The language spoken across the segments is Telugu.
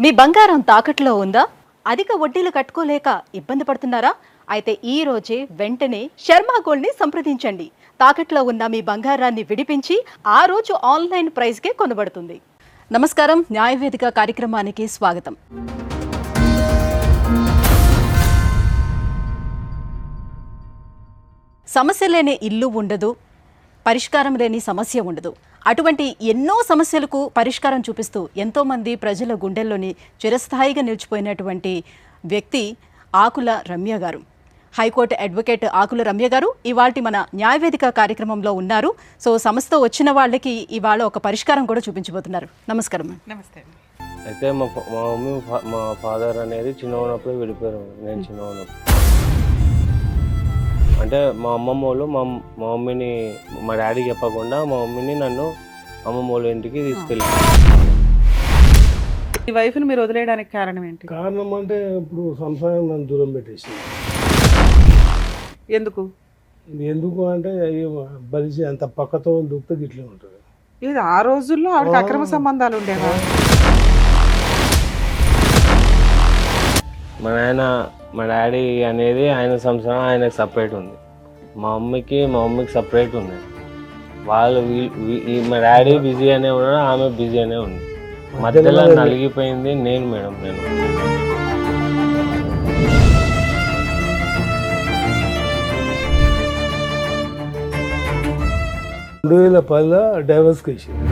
మీ బంగారం తాకట్లో ఉందా? అధిక వడ్డీలు కట్టుకోలేక ఇబ్బంది పడుతున్నారా? అయితే ఈ రోజే వెంటనే శర్మ గోల్డ్ ని సంప్రదించండి. తాకట్లో ఉన్న మీ బంగారాన్ని విడిపించి ఆ రోజు ఆన్లైన్ ప్రైస్కే కొనబడుతుంది. నమస్కారం, న్యాయవేదిక కార్యక్రమానికి స్వాగతం. సమస్య లేని ఇల్లు ఉండదు, పరిష్కారం లేని సమస్య ఉండదు. అటువంటి ఎన్నో సమస్యలకు పరిష్కారం చూపిస్తూ ఎంతోమంది ప్రజల గుండెల్లోని చిరస్థాయిగా నిలిచిపోయినటువంటి వ్యక్తి ఆకుల రమ్య గారు. హైకోర్టు అడ్వకేట్ ఆకుల రమ్య గారు ఇవాళ మన న్యాయవేదిక కార్యక్రమంలో ఉన్నారు. సో సమస్యతో వచ్చిన వాళ్ళకి ఇవాళ ఒక పరిష్కారం కూడా చూపించబోతున్నారు. నమస్కారం. నమస్తే. అయితే మా మమ్మీ మా ఫాదర్ అనేది చిన్న ఉన్నప్పుడు విడిపోయారు. నేను చిన్న ఉన్నప్పుడు అంటే మా అమ్మమ్మ వాళ్ళు మా మమ్మీని మా డాడీకి చెప్పకుండా మా మమ్మీని నన్ను అమ్మమ్మ వాళ్ళ ఇంటికి తీసుకెళ్ళి. ఈ వైఫ్ని మీరు వదిలేయడానికి కారణం ఏంటి? కారణం అంటే ఇప్పుడు సంసారం నన్ను దూరం పెట్టేసింది. ఎందుకు అంటే బలిసి అంత పక్కతో దూకితే గిట్లే ఉంటుంది. ఇది ఆ రోజుల్లో ఆవిడకి అక్రమ సంబంధాలు ఉండేవా? మా నాయన మా డాడీ అనేది ఆయన సంసారం ఆయనకు సపరేట్ ఉంది. మా మమ్మీకి సపరేట్ ఉంది. వాళ్ళు మా డాడీ బిజీ అనే ఉన్నాడు, ఆమె బిజీ అనే ఉంది. మధ్యలో నలిగిపోయింది నేను మేడం. నేను 2010లో డైవర్స్ కేసింది.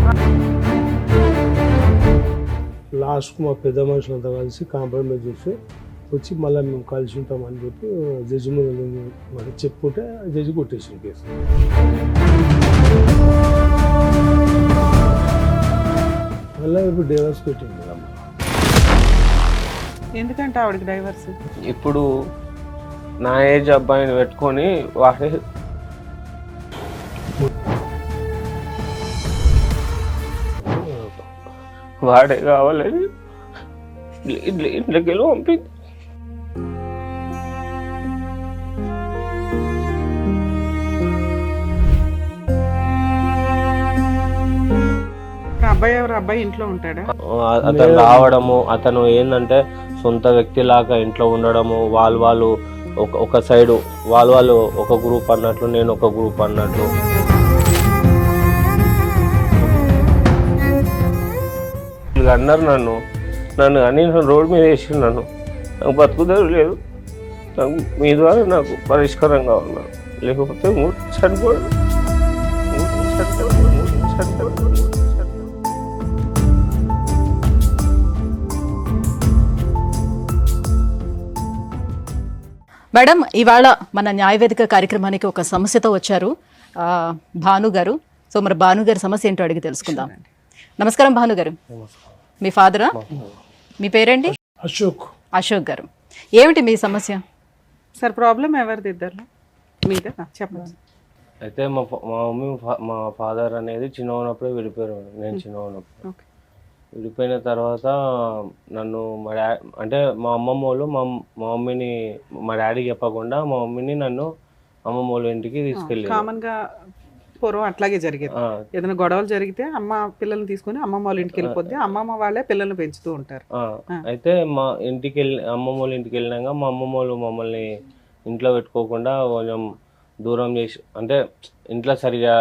లాస్ట్ మా పెద్ద మనుషులంతా కలిసి కాంప్రమైజ్ చేసి వచ్చి మళ్ళీ మేము కలిసి ఉంటామని చెప్పి జడ్జి ముందు చెప్పుకుంటే జడ్జి కొట్టేసిన కేసు. మళ్ళీ ఇప్పుడు డైవర్స్ పెట్టింది. ఎందుకంటే ఆవిడకి డైవర్స్. ఇప్పుడు నా ఏజ్ అబ్బాయిని పెట్టుకొని వాడే కావాలని ఇంట్లోకి వెళ్ళి పంపింది. అబ్బాయి ఇంట్లో ఉంటాడా? అతను రావడము, అతను ఏంటంటే సొంత వ్యక్తి లాగా ఇంట్లో ఉండడము, వాళ్ళు ఒక సైడు వాళ్ళు ఒక గ్రూప్ అన్నట్లు, నేను ఒక గ్రూప్ అన్నట్లు. అన్నారు నన్ను కానీ రోడ్డు మీద వేసి నాకు బతుకుదారు లేదు. నాకు మీ ద్వారా నాకు పరిష్కారం కావాలి, లేకపోతే చనిపోయాడు. మేడం, ఇవాళ మన న్యాయవేదిక కార్యక్రమానికి ఒక సమస్యతో వచ్చారు భాను గారు. సో మరి భాను గారి సమస్య ఏంటో అడిగి తెలుసుకుందాం. నమస్కారం భాను గారు. మీ ఫాదరా? మీ పేరేంటి? అశోక్ గారు. ఏమిటి మీ సమస్య? సార్ ప్రాబ్లం ఎవరిది ఇద్దరు మీద చెప్పండి. అయితే మా మమ్మీ మా ఫాదర్ అనేది చిన్న ఉన్నప్పుడే విడిపోయారు. నేను చిన్న ఉన్నప్పుడు విడిపోయిన తర్వాత నన్ను అంటే మా అమ్మమ్మ వాళ్ళు మా మమ్మీని మా డాడీకి చెప్పకుండా మా మమ్మీని నన్ను అమ్మమ్మ వాళ్ళ ఇంటికి తీసుకెళ్ళి. కామన్ గా పూర్వం అట్లాగే జరిగేది. ఏదైనా గొడవలు జరిగితే అమ్మ పిల్లల్ని తీసుకుని అమ్మమ్మ వాళ్ళ ఇంటికి వెళ్ళిపోద్ది, అమ్మమ్మ వాళ్ళే పిల్లల్ని పెంచుతూ ఉంటారు. అయితే మా ఇంటికి అమ్మమ్మ వాళ్ళ ఇంటికి వెళ్ళినాక మా అమ్మమ్మ వాళ్ళు మమ్మల్ని ఇంట్లో పెట్టుకోకుండా కొంచెం దూరం చేసి, అంటే ఇంట్లో సరిగా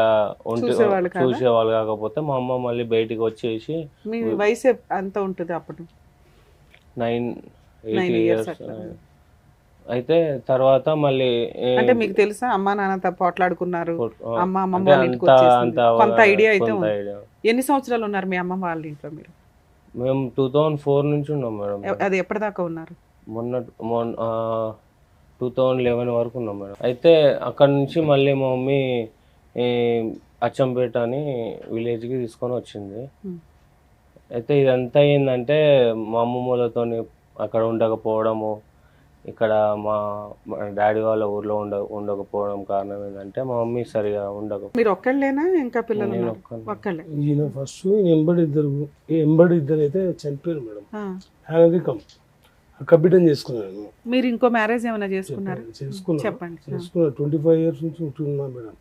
చూసేవాళ్ళు కాకపోతే మా అమ్మ మళ్ళీ బయటికి వచ్చేసి. మీ వయసు ఎంత ఉంటుంది అప్పుడు? 9-8 years. అయితే తర్వాత మళ్ళీ అంటే మీకు తెలుసా అమ్మా నాన్న పోట్లాడుకున్నారు, కొంత ఐడియా అయితే ఉంది. ఎన్ని సంవత్సరాలు ఉన్నారు మీ అమ్మ వాళ్ళ ఇంట్లో మీరు? మేము 2004 నుంచి ఉన్నాం మేడం. అది ఎప్పటిదాకా ఉన్నారు? మొన్న 2011 వరకు ఉన్నాం మేడం. అయితే అక్కడ నుంచి మళ్ళీ మా మమ్మీ అచ్చంపేట అని విలేజ్కి తీసుకొని వచ్చింది. అయితే ఇదంతా ఏంటంటే మా అమ్మమ్మలతో అక్కడ ఉండకపోవడము, ఇక్కడ మా డాడీ వాళ్ళ ఊర్లో ఉండకపోవడం కారణం ఏంటంటే మా మమ్మీ సరిగా మీరు ఒక్కళ్ళేనా ఇంకా పిల్లలు? ఈయన ఫస్ట్ ఎంబడి ఇద్దరు అయితే చనిపోయారు మేడం. హ్యాండికమ్ కబిటం చేసుకున్నాను. మీరు ఇంకో మ్యారేజ్ ఏమైనా చేసుకున్నారు? చెప్పండి. 25 years నుంచి ఉంటున్నా మేడం.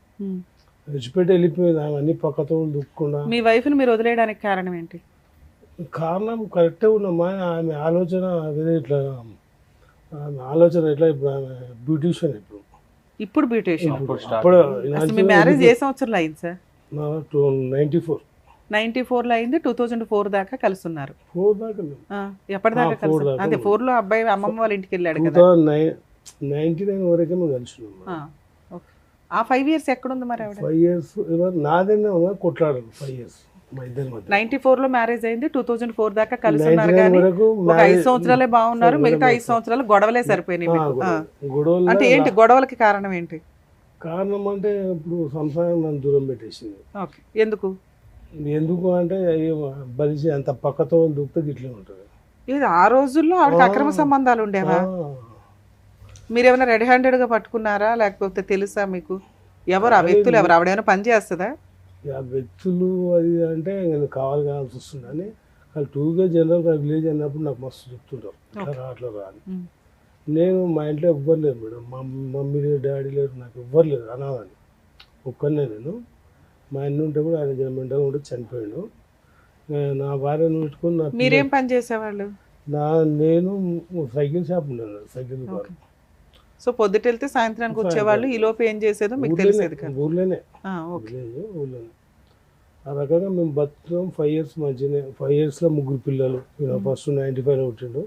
విడిచిపెట్టి వెళ్ళిపోయింది. అన్ని పక్కతో దుక్కకుండా. మీ వైఫ్ని మీరు వదిలేయడానికి కారణం ఏంటి? కారణం కరెక్టే ఉన్నమ్మా. ఆమె ఆలోచన వేరే ఇట్లా, ఆమె ఆలోచన ఎట్లా, ఇప్పుడు ఆమె బ్యూటిషియన్ ఇప్పుడు ఇప్పుడు బ్యూటీషియన్. అప్పుడు అసలు మీ మ్యారేజ్ ఏ సంవత్సరంలో అయింది సార్? 94 94లో అయింది. 2004 దాకా కలిసి ఉన్నారు. 4 దాకా మేము. ఎప్పటిదాకా 4 కలిసి? దాకా అదే 4లో అబ్బాయి అమ్మమ్మ వాళ్ళ ఇంటికి వెళ్ళాడు కదా. 99 వరకే మేము కలిసినాం. ఓకే. ఆ 5 years ఎక్కడుంది మరి ఆవిడ? 5 years నాదేనే ఉన్నా, కొట్లాడారు 5 years మా ఇద్దరి మధ్య. 94లో మ్యారేజ్ అయింది. 2004 దాకా కలిసి ఉన్నారు 99 కానీ వరకు ఒక 5 సంవత్సరాలే బాగున్నారు. మిగతా 5 సంవత్సరాలు గొడవలే సరిపోయినాయి మీకు. గొడవలు అంటే ఏంటి గొడవలకి కారణం ఏంటి? కారణం అంటే ఇప్పుడు సంసారం నన్ను దూరం పెట్టేసింది. ఓకే. ఎందుకు? ఎందుకు అంటే బలిసి అంత పక్కతో దూకితే ఇట్లే ఉంటుంది. ఇది ఆ రోజుల్లో ఆవిడకి అక్రమ సంబంధాలు ఉండేవా? మీరేమైనా రెడీ హ్యాండెడ్గా పట్టుకున్నారా లేకపోతే తెలుసా మీకు? ఎవరు ఆ వ్యక్తులు? ఎవరు? ఆవిడేమైనా పని చేస్తుందా? ఆ వ్యక్తులు అది అంటే నేను కావాల్సి వస్తుంది అని వాళ్ళు 2గా జనరల్గా విలేజ్ అన్నప్పుడు నాకు మస్తు చెప్తుంటారు ఇట్లా రా అట్లా రా అని. నేను మా ఇంట్లో ఎవ్వరు లేరు మేడం. మా మమ్మీ లేరు, డాడీ లేరు, నాకు ఎవ్వరు లేరు, అనాథని ఒక్కనే నేను. మా అన్న ఉంటే కూడా ఆయన జన్మెంటగా ఉంటే చనిపోయాడు. నా భార్యను పెట్టుకుని నా మీరేం పని చేసేవాళ్ళు? నేను సైకిల్ షాప్ ఉన్నాను, సైకిల్ దుకాణం. సో పొద్దుట వెళ్తే సాయంత్రానికి వచ్చేవాళ్ళు. ఈ లోపు ఏం చేసేదో మీకు తెలిసేది కదా? ఊర్లోనే, ఓకే. ఊర్లోనే. ఆ రకంగా మేము బతున్నాం 5 years మధ్యనే. 5 yearsలో 3 పిల్లలు. ఫస్ట్ 95లో పుట్టిండు,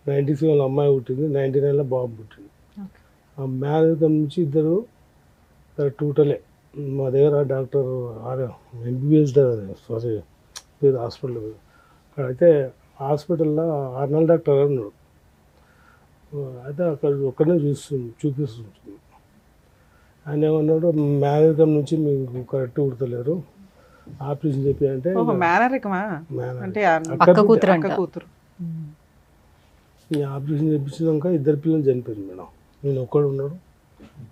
97లో అమ్మాయి పుట్టింది, 99లో బాబు పుట్టింది. ఆ మ్యారేజ్ నుంచి ఇద్దరు టోటలే. మా దగ్గర డాక్టర్ MBBS సారీ పేరు హాస్పిటల్ అయితే హాస్పిటల్లో ఆర్నల్ డాక్టర్ ఉన్నాడు. అయితే అక్కడ ఒక్కడే చూపిస్తుంది. ఆయన ఏమన్నాడు, మేనరికం నుంచి మీకు కరెక్ట్ కుడతలేరు, ఆపరేషన్ చెప్పి అంటే మేనరికమా అంటే అక్క కూతురు అంట. కూతురు. ఆపరేషన్ చేయించినాక 2 పిల్లలు చనిపోయింది మేడం. నేను ఒక్కడు ఉన్నాడు.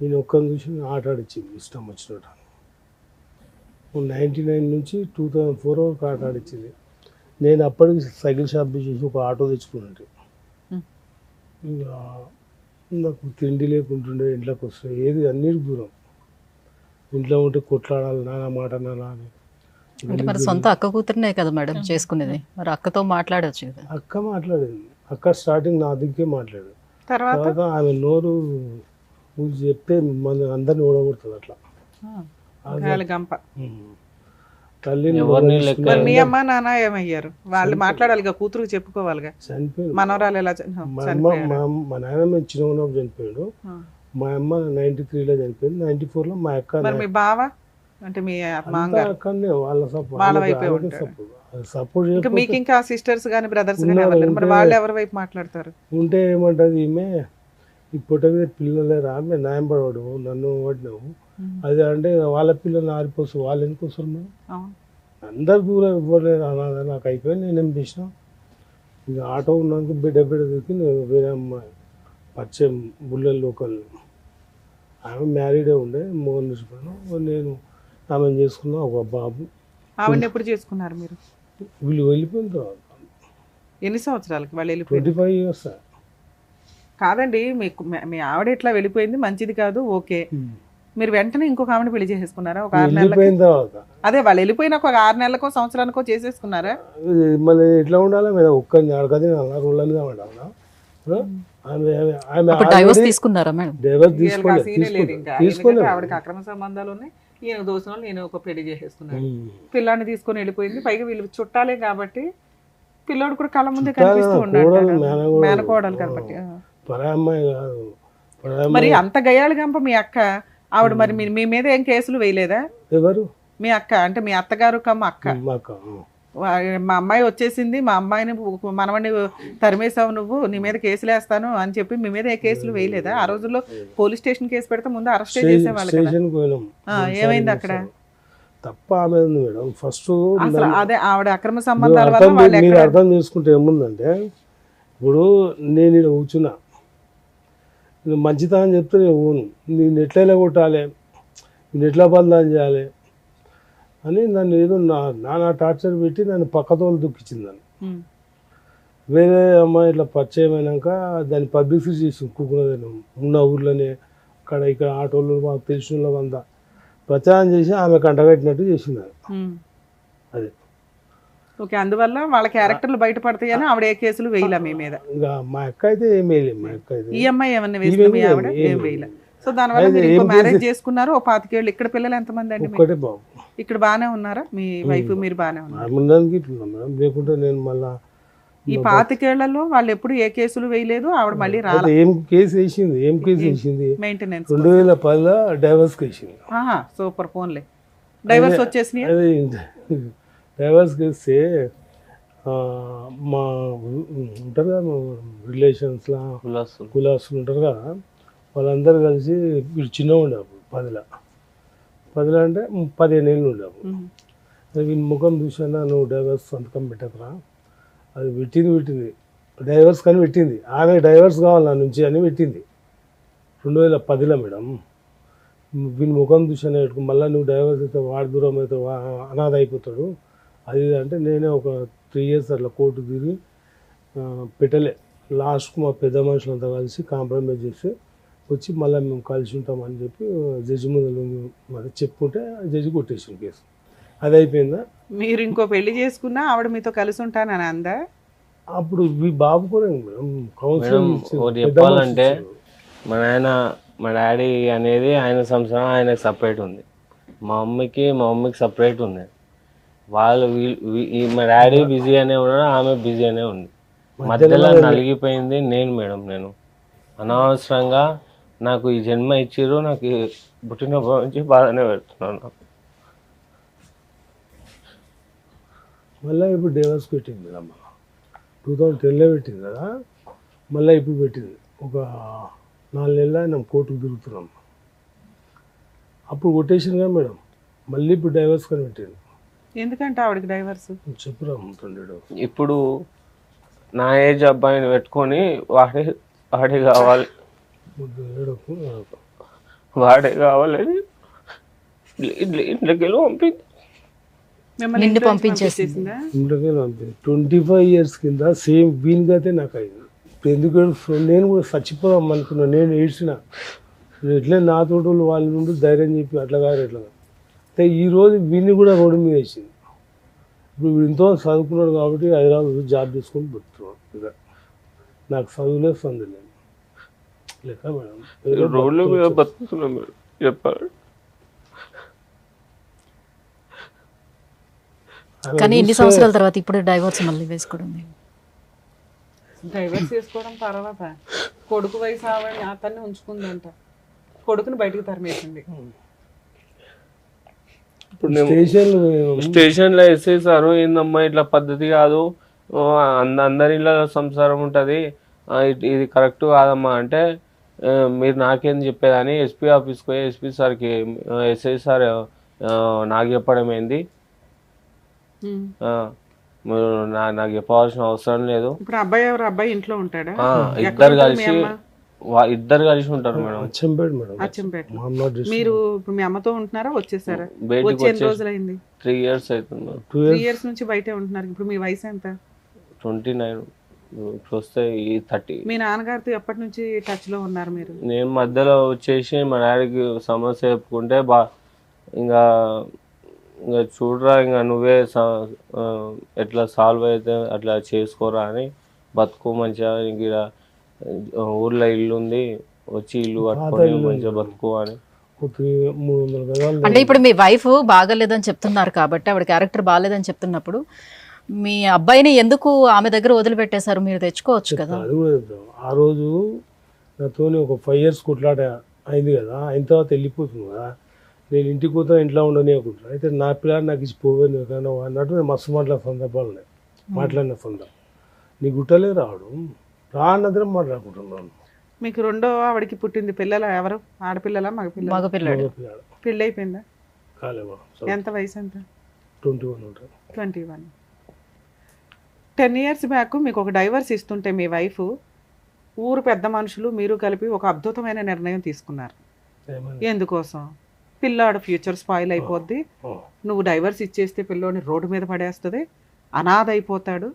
నేను ఒక్కరిని చూసి ఆట ఆడిచ్చింది ఇష్టం వచ్చినట్టు. 99 నుంచి 2004 వరకు ఆట ఆడిచ్చింది. నేను అప్పటికి సైకిల్ షాప్ చేసి ఒక ఆటో తెచ్చుకున్నట్టు. ఇంకా నాకు తిండి లేకుంటుండే, ఇంట్లోకి వస్తే ఏది అన్నిటి దూరం. ఇంట్లో ఉంటే కొట్లాడాలి, నాన్న మాట నాన్న అని. అంటే మరి సొంత అక్క కూతురునే కదా మేడం చేసుకునేది, మరి అక్కతో మాట్లాడచ్చు కదా. అక్క మాట్లాడింది. అక్క స్టార్టింగ్ నా దిక్కే మాట్లాడేది. తర్వాత ఆమె నోరు చెప్తే మన అందరిని ఓడగొడుతుంది అట్లా. తల్లిని మీ అమ్మ నాన్న ఏమయ్యారు? వాళ్ళు మాట్లాడాలిగా, కూతురు చెప్పుకోవాలిగా. చనిపోయాడు. మనవరాలు ఎలా? మా నాయన మేము చిన్న ఉన్నప్పుడు చనిపోయాడు. మా అమ్మ 93లో చనిపోయింది. 94లో మా అక్క. మీ బావ అంటే మీ అక్కడనే వాళ్ళ సపోర్ట్ ఇంకా మీకు ఇంకా సిస్టర్స్ కానీ బ్రదర్స్ కానీ మరి వాళ్ళు ఎవరి వైపు మాట్లాడతారు? ఉంటే ఏమంటది ఈమె, ఇప్పటి పిల్లలే రా మేము న్యాయం పడవాడు, నన్ను పడినావు అది అంటే వాళ్ళ పిల్లలు ఆరిపోసు, వాళ్ళు ఎందుకు వస్తారు మేము? అందరు దూరం ఇవ్వలేదు అన్నది. నాకు అయిపోయింది. నేనేం చేసిన, ఇక ఆటో ఉన్నాక బిడ్డ దిగి వేరే అమ్మాయి పరిచయం బుల్లెల్ లోకల్, ఆమె మ్యారీడే ఉండే, మోహన్ నిలిచిపోయాను. నేను ఆమెను చేసుకున్నా, ఒక బాబు. ఆవిడ ఎప్పుడు చేసుకున్నారు మీరు? వీళ్ళు వెళ్ళిపోయిన తర్వాత. ఎన్ని సంవత్సరాలకి వాళ్ళు వెళ్ళిపోయింది? 25 years. కాదండి, మీకు మీ ఆవిడ ఇట్లా వెళ్ళిపోయింది మంచిది కాదు, ఓకే. మీరు వెంటనే ఇంకొక ఆవిడ పెళ్లి చేసేసుకున్నారా? ఒక 6 నెలలకు? అదే వాళ్ళు వెళ్ళిపోయిన ఒక 6 నెలలకో సంవత్సరానికో చేసేసుకున్నారా? మళ్ళీ ఎట్లా ఉండాలి మేడం? ఒక్కరిని అడగది రోళ్ళనిగా ఉండాలా? డైవర్స్ తీసుకున్నారా మేడం? డైవర్స్ తీసుకోలేదు. ఆవిడకి అక్రమ సంబంధాలు ఉన్నాయి. ఈయన దోషం నేను ఒక పెళ్లి చేసేసుకున్నాను, పిల్లాన్ని తీసుకొని వెళ్ళిపోయింది. పైగా వీళ్ళు చుట్టాలే కాబట్టి పిల్లోడు కూడా కళ్ళ ముందే కనిపిస్తూ ఉన్నాడు, మేనకోడలు కాబట్టి. మరి అంత గయ్యాలి గంప మీ అక్క ఆవిడ, మరి మీ మీద ఏం కేసులు వేయలేదా? ఎవరు? మీ అక్క అంటే మీ అత్తగారు కమ్మ అక్క. మా అమ్మాయి వచ్చేసింది, మా అమ్మాయిని మనవడిని తరిమేసావు నువ్వు, నీ మీద కేసులు వేస్తాను అని చెప్పి మీ మీద ఏ కేసులు వేయలేదా? ఆ రోజుల్లో పోలీస్ స్టేషన్ కేసు పెడితే ముందు అరెస్ట్ చేసేవాళ్ళు కదా. ఏమైంది అక్కడ? తప్ప ఆమె ఉంది మేడం. ఫస్ట్ అదే ఆవిడ అక్రమ సంబంధాల వల్ల మీరు అర్థం చేసుకుంటే ఏముందంటే, ఇప్పుడు నేను ఇలా కూర్చున్నా, మంచితనం చెప్తే నేను ఊను, నేను ఎట్లయినా కొట్టాలి, నేను ఎట్లా బంధం చేయాలి అని నన్ను ఏదో నానా టార్చర్ పెట్టి నన్ను పక్కతోలు దుఃఖించింది. నన్ను వేరే అమ్మాయి ఇట్లా పరిచయం అయినాక దాన్ని పబ్లిసిటీ చేసి కుక్కున్నది ఉన్న ఊర్లోనే, అక్కడ ఇక్కడ ఆటోలు మాకు తెలిసిన వాళ్ళంతా ప్రచారం చేసి ఆమె కంటగట్టినట్టు చేసింది. అది ఓకే, అందువల్ల వాళ్ళ క్యారెక్టర్లు బయటపడతాయని ఆవిడ ఏ కేసులు వేయలే మీ మీద. ఇంకా మా అక్క అయితే ఏం వేయలేదు. మా అక్క అయితే ఈఎంఐ ఏమన్నా వేసింది మీ ఆవిడ? ఏం వేయలే. సో దానివల్ల మీరు ఇంకో మ్యారేజ్ చేసుకున్నారు, ఓ 25 ఏళ్ళు. ఇక్కడ పిల్లలు ఎంతమంది అండి? ఒక్కటే బాబు. ఇక్కడ బాగానే ఉన్నారా మీ వైఫ్? మీరు బాగానే ఉన్నారు? ఉండడానికి ఇట్లా మేడం, లేకుంటే నేను మళ్ళా ఈ 25 ఏళ్లలో వాళ్ళు ఎప్పుడు ఏ కేసులు వేయలేదు, ఆవిడ మళ్ళీ రాలే. ఏం కేసు వేసింది, ఏం కేసు వేసింది? మెయింటెనెన్స్ 2010లో డైవర్స్ వేసింది. సూపర్, ఫోన్లే డైవర్స్ వచ్చేసినాయి. అదే డైవర్స్ వేస్తే మా ఉంటారు కదా రిలేషన్స్లో కులాసులు ఉంటారు కదా, వాళ్ళందరూ కలిసి వీళ్ళు చిన్నగా ఉండే అప్పుడు 10 అంటే 15 ఏళ్ళు ఉండే అప్పుడు. వీళ్ళ ముఖం చూసానా, నువ్వు డైవర్స్ సంతకం పెట్టకరా, అది పెట్టింది డైవర్స్ కానీ పెట్టింది. ఆమె డైవర్స్ కావాలి నా నుంచి అని పెట్టింది 2010లో మేడం. వీని ముఖం చూసానే పెట్టుకుని మళ్ళీ నువ్వు డైవర్స్ అయితే వాడు దూరం అయితే అనాథ అయిపోతాడు అది అంటే, నేనే ఒక 3 years అట్లా కోర్టు తిరిగి పెట్టలే. లాస్ట్కు మా పెద్ద మనుషులంతా కలిసి కాంప్రమైజ్ చేసి వచ్చి మళ్ళీ మేము కలిసి ఉంటామని చెప్పి జడ్జి ముందు మరి చెప్పుకుంటే జడ్జి కొట్టేసిన కేసు. అది అయిపోయిందా? మీరు ఇంకో పెళ్లి చేసుకున్నా ఆవిడ మీతో కలిసి ఉంటానని అందా? అప్పుడు ఈ బాబు కూడా మేడం కౌన్సిలింగ్ చెప్పాలంటే మా నాయన మా డాడీ అనేది ఆయన సంవత్సరం ఆయనకు సపరేట్ ఉంది, మా మమ్మీకి సపరేట్ ఉంది. వాళ్ళు మా డాడీ బిజీ అనే ఉన్నాడు, ఆమె బిజీ అనే ఉంది. మధ్యలో నలిగిపోయింది నేను అనవసరంగా నాకు ఈ జన్మ ఇచ్చిర్రు, నాకు పుట్టినప్పటి నుంచి బాధనే పెడుతున్నాను. మళ్ళీ ఇప్పుడు డైవర్స్ పెట్టింది అమ్మ, 2010లో పెట్టింది కదా, మళ్ళీ ఇప్పుడు పెట్టింది. ఒక 4 నెలలు ఆయన కోర్టుకు తిరుగుతున్నాం. అప్పుడు కొట్టేసిందిగా మేడం, మళ్ళీ ఇప్పుడు డైవర్స్ కానీ పెట్టింది. ఎందుకంటే ఆవిడకి డైవర్స్ చెప్పురా ఉంటాడు. ఇప్పుడు నా ఏజ్ అబ్బాయిని పెట్టుకొని వాడే కావాలి వాడే ఇంట్లోకి పంపింది. నిన్ను పంపించేసిందా? 25 years కింద సేమ్ వీనికైతే నాకు అయింది. ఎందుకు నేను కూడా చచ్చిపోదాం అనుకున్నా, నేను ఏడ్చిన. ఎట్లా నా తోటలు వాళ్ళ నుండి ధైర్యం చెప్పి అట్లా కాదు అయితే ఈరోజు వీడిని కూడా రోడ్డు మీద వేసింది. ఇప్పుడు ఎంతో చదువుకున్నాడు కాబట్టి హైదరాబాద్ జాబ్ చేసుకొని పెడుతున్నాడు. ఇక నాకు చదువులే సందులేదు లెక్క మేడం, రోడ్ల మీద బతుకుతున్నాం మేడం చెప్పాలి. కానీ ఎన్ని సంవత్సరాల తర్వాత ఇప్పుడు డైవర్స్ మళ్ళీ వేసుకోవడం? డైవర్స్ చేసుకోవడం తర్వాత కొడుకు వయసు ఆవిడ అతన్ని ఉంచుకుందంట, కొడుకుని బయటకు తరిమేసింది. ఇప్పుడు స్టేషన్లో వేసేసారు, ఏందమ్మా ఇట్లా పద్ధతి కాదు, అందరి ఇళ్ళ సంసారం ఉంటుంది, ఇది కరెక్ట్ కాదమ్మా అంటే, మీరు నాకేం చెప్పేదని ఎస్పీ ఆఫీస్కి పోయి ఎస్పీ సార్కి ఎస్ఐ సార్ నాకు చెప్పడం ఏంది, మీరు నాకు చెప్పవలసిన అవసరం లేదు. ఇప్పుడు అబ్బాయి ఎవరు? అబ్బాయి ఇంట్లో ఉంటాడా? ఇద్దరు కలిసి ఉంటారు మేడం. అచ్చంపేట. మీరు ఇప్పుడు మీ అమ్మతో ఉంటున్నారా, వచ్చేసారా? వచ్చి ఎన్ని రోజులైంది? 3 years అవుతుంది. 3 years నుంచి బయటే ఉంటున్నారు. ఇప్పుడు మీ వయసు ఎంత? 29. వస్తే 30. మీ నాన్నగారితో ఎప్పటి నుంచి టచ్ లో ఉన్నారు మీరు? నేను మధ్యలో వచ్చేసి మా డాడీకి సమస్య చెప్పుకుంటే ఇంకా చూడరా, ఇంకా నువ్వే ఎట్లా సాల్వ్ అయితే అట్లా చేసుకోరా అని, బతుకు మంచిగా, ఇంక ఊర్లో ఇల్లు ఉంది, వచ్చి ఇల్లు కట్టుకొని మంచిగా బతుకు అని. అంటే ఇప్పుడు మీ వైఫ్ బాగాలేదని చెప్తున్నారు కాబట్టి, ఆవిడ క్యారెక్టర్ బాగాలేదని చెప్తున్నప్పుడు మీ అబ్బాయిని ఎందుకు ఆమె దగ్గర వదిలిపెట్టేశారు? మీరు తెచ్చుకోవచ్చు కదా. ఆ రోజు నాతో ఒక 5 years కొట్లాట అయింది కదా, అయిన తర్వాత వెళ్ళిపోతుంది కదా, నేను ఇంటికి పోతా ఇంట్లో ఉండనివ్వకుండా, అయితే నా పిల్లలు నాకు ఇచ్చి పోవేను అన్నట్టు నేను మస్తు మాట్లాడిన సందర్భం. నీ గుట్టలే రావడం రా అన్నదిన మాట్లాడుకుంటున్నాను. మీకు రెండో ఆవిడకి పుట్టింది పిల్లలు ఎవరు? ఆడపిల్లలా మగపిల్లలు? పెళ్ళి అయిపోయిందా? కాలేమా. ఎంత వయసు? ఎంత? 21 ఉంటుంది. 21. 10 years బ్యాక్ మీకు ఒక డైవర్స్ ఇస్తుంటే మీ వైఫ్, ఊరు పెద్ద మనుషులు మీరు కలిపి ఒక అద్భుతమైన నిర్ణయం తీసుకున్నారు. ఎందుకోసం? పిల్లాడు ఫ్యూచర్ స్పాయిల్ అయిపోద్ది, నువ్వు డైవర్స్ ఇచ్చేస్తే పిల్లోని రోడ్డు మీద పడేస్తుంది, అనాథ అయిపోతాడు,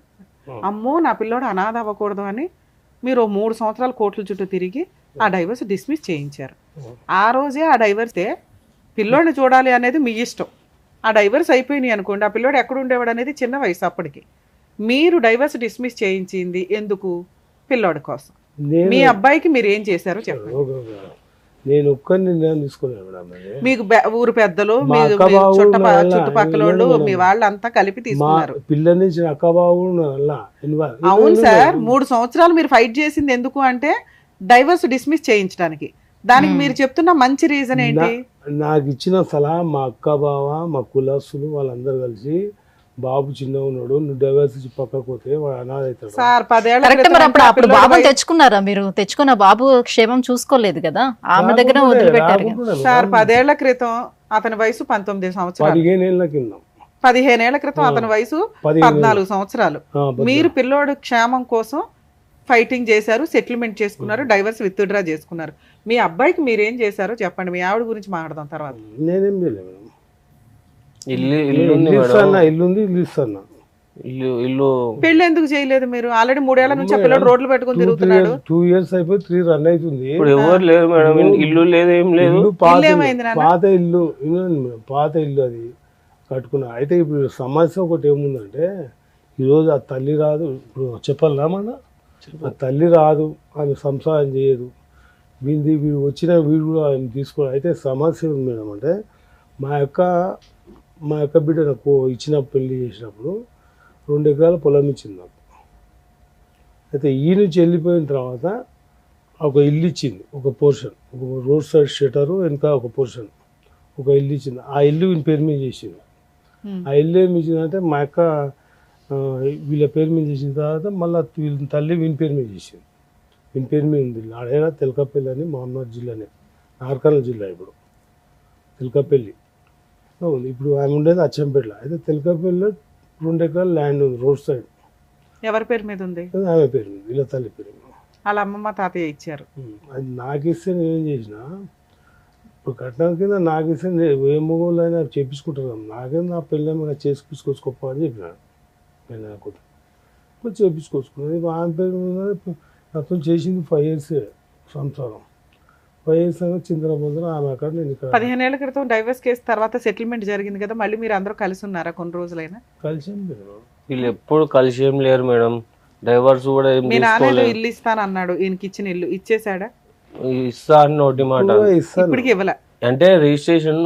అమ్మో నా పిల్లోడు అనాథ అవ్వకూడదు అని మీరు 3 సంవత్సరాలు కోర్టుల చుట్టూ తిరిగి ఆ డైవర్స్ డిస్మిస్ చేయించారు. ఆ రోజే ఆ డైవర్సే పిల్లోని చూడాలి అనేది మీ ఇష్టం, ఆ డైవర్స్ అయిపోయినాయి అనుకోండి, ఆ పిల్లోడు ఎక్కడ ఉండేవాడు అనేది చిన్న వయసు అప్పటికి. మీరు డైవర్స్ డిస్మిస్ చేయించింది ఎందుకు? పిల్లోడి కోసం. నేను మీ అబ్బాయికి మీరు ఏం చేశారో చెప్పండి. నేను ఒక్కరి నిర్ణయం తీసుకోలేదు మేడం. అది మీకు ఊరు పెద్దలు, మా మీ అక్క బావ చుట్టుపక్కల వాళ్ళు, మీ వాళ్ళంతా కలిపి మా తీసుకున్నారు. పిల్లల నుంచి అక్క బాబు అవును సార్, 3 సంవత్సరాలు మీరు ఫైట్ చేసింది ఎందుకు అంటే డైవర్స్ డిస్మిస్ చేయించడానికి. దానికి మీరు చెప్తున్న మంచి రీజన్ ఏంటి? నాకు ఇచ్చిన సలహా మా అక్క బావ, మా కులస్తులు వాళ్ళందరూ కలిసి, బాబు చిన్న ఉన్నాడు, నువ్వు డైవర్స్ ఇచ్చి పక్కకు పోతే వాడు అనాథ అవుతాడు సార్ 10 ఏళ్ల కరెక్ట్. క్రితం మరి అంటే ఆ అప్పుడు పిల్లోడి బాబుని వయసు- తెచ్చుకున్నారా మీరు? తెచ్చుకున్న బాబు క్షేమం చూసుకోలేదు కదా, ఆమె దగ్గర వదిలిపెట్టారు కదా. సార్ 10 ఏళ్ల క్రితం అతని వయసు 19 సంవత్సరాలు. 15 ఏళ్ళ కింద 15 ఏళ్ల క్రితం అతని వయసు 14 సంవత్సరాలు. మీరు పిల్లోడు క్షేమం కోసం ఫైటింగ్ చేశారు, సెటిల్మెంట్ చేసుకున్నారు, డైవర్స్ విత్డ్రా చేసుకున్నారు. మీ అబ్బాయికి మీరేం చేశారో చెప్పండి. మీ ఆవిడ గురించి మాట్లాడదాం తర్వాత. నేనేం చేయలేదు మేడం. ఇల్లు ఇల్లు ఉంది ఇస్తాను, మేడం. ఇల్లు ఉంది, ఇల్లు ఇస్తాను. ఇల్లు పెళ్లి ఎందుకు చేయలేదు మీరు? ఆల్రెడీ 3 ఏళ్ల నుంచి ఆ పిల్లోడు రోడ్లు పెట్టుకుని తిరుగుతున్నాడు. 2 years అయిపోయి 3 రన్ అవుతుంది. ఇప్పుడు ఎవరు లేదు మేడం, ఇల్లు లేదు, ఏం లేదు. ఇల్లు పాత ఇల్లు ఇల్లు. ఏమైంది నాన్న? పాత ఇల్లు వినండి మేడం, పాత ఇల్లు అది కట్టుకున్నా. అయితే ఇప్పుడు సమస్య ఒకటి ఏముందంటే, ఈరోజు ఆ తల్లి రాదు. ఇప్పుడు చెప్పాలా మన ఆ తల్లి రాదు, ఆమె సంసారం చేయదు, వీడు వచ్చిన వీడు కూడా ఆయన తీసుకోవాలి. అయితే సమస్య ఉంది మేడం. అంటే మా యొక్క బిడ్డ నాకు ఇచ్చిన పెళ్లి చేసినప్పుడు 2 ఎకరాల పొలం ఇచ్చింది నాకు. అయితే ఈ నుంచి వెళ్ళిపోయిన తర్వాత ఒక ఇల్లు ఇచ్చింది, ఒక పోర్షన్, ఒక రోడ్ సైడ్ షెటరు వెనక ఒక పోర్షన్, ఒక ఇల్లు ఇచ్చింది. ఆ ఇల్లు వీని పేరు మీద చేసింది. ఆ ఇల్లు ఏమి ఇచ్చిందంటే మా యొక్క వీళ్ళ పేరు మీద చేసిన తర్వాత మళ్ళీ వీళ్ళ తల్లి వీని పేరు మీద చేసింది. వీని పేరు మీద ఉంది. ఆడైనా తెలకపల్లి అని మహమ్మద్ జిల్లానే, నార్కల్ జిల్లా. ఇప్పుడు తెలకపల్లి ఉంది. ఇప్పుడు ఆమె ఉండేది అచ్చంపేటలో. అయితే తెలకపల్లిలో 2 ఎకరాల ల్యాండ్ ఉంది రోడ్ సైడ్. ఎవరి పేరు మీద ఉంది? ఆమె పేరు మీద, వీళ్ళ తల్లి పేరు మీద. వాళ్ళ అమ్మమ్మ తాతయ్య ఇచ్చారు. అది నాకు ఇస్తే నేనేం చేసిన, ఇప్పుడు కట్నం కింద నాకు ఇస్తే ఏ మొగోళ్ళు అయినా చేపించుకుంటారు. నాకేం నా పిల్లలు చేపించుకోవచ్చుకోప్ప అని చెప్పినాడు. నేను అనుకుంటా చేపించుకోవచ్చుకున్నాను. ఆమె పేరు మీద నాతో చేసింది 5 years సంసారం. 5 years చింతన ఆమె అక్కడ, నేను ఇక్కడ. 15 ఏళ్ల క్రితం డైవర్స్ కేసు తర్వాత సెటిల్మెంట్ జరిగింది కదా, మళ్ళీ మీరు అందరూ కలిసి ఉన్నారా కొన్ని రోజులైనా? కలిసి వీళ్ళు ఎప్పుడు కలిసి ఏం లేరు మేడం. డైవర్స్ కూడా ఏం మీ నాన్న ఏదో తీసుకోలేదు. ఇల్లు ఇస్తాను అన్నాడు, ఈయనకి ఇచ్చిన ఇల్లు ఇచ్చేసాడా? ఇస్తా అని నోటి మాట. ఇస్తాను. ఇప్పటికి ఇవ్వలే. అంటే రిజిస్ట్రేషన్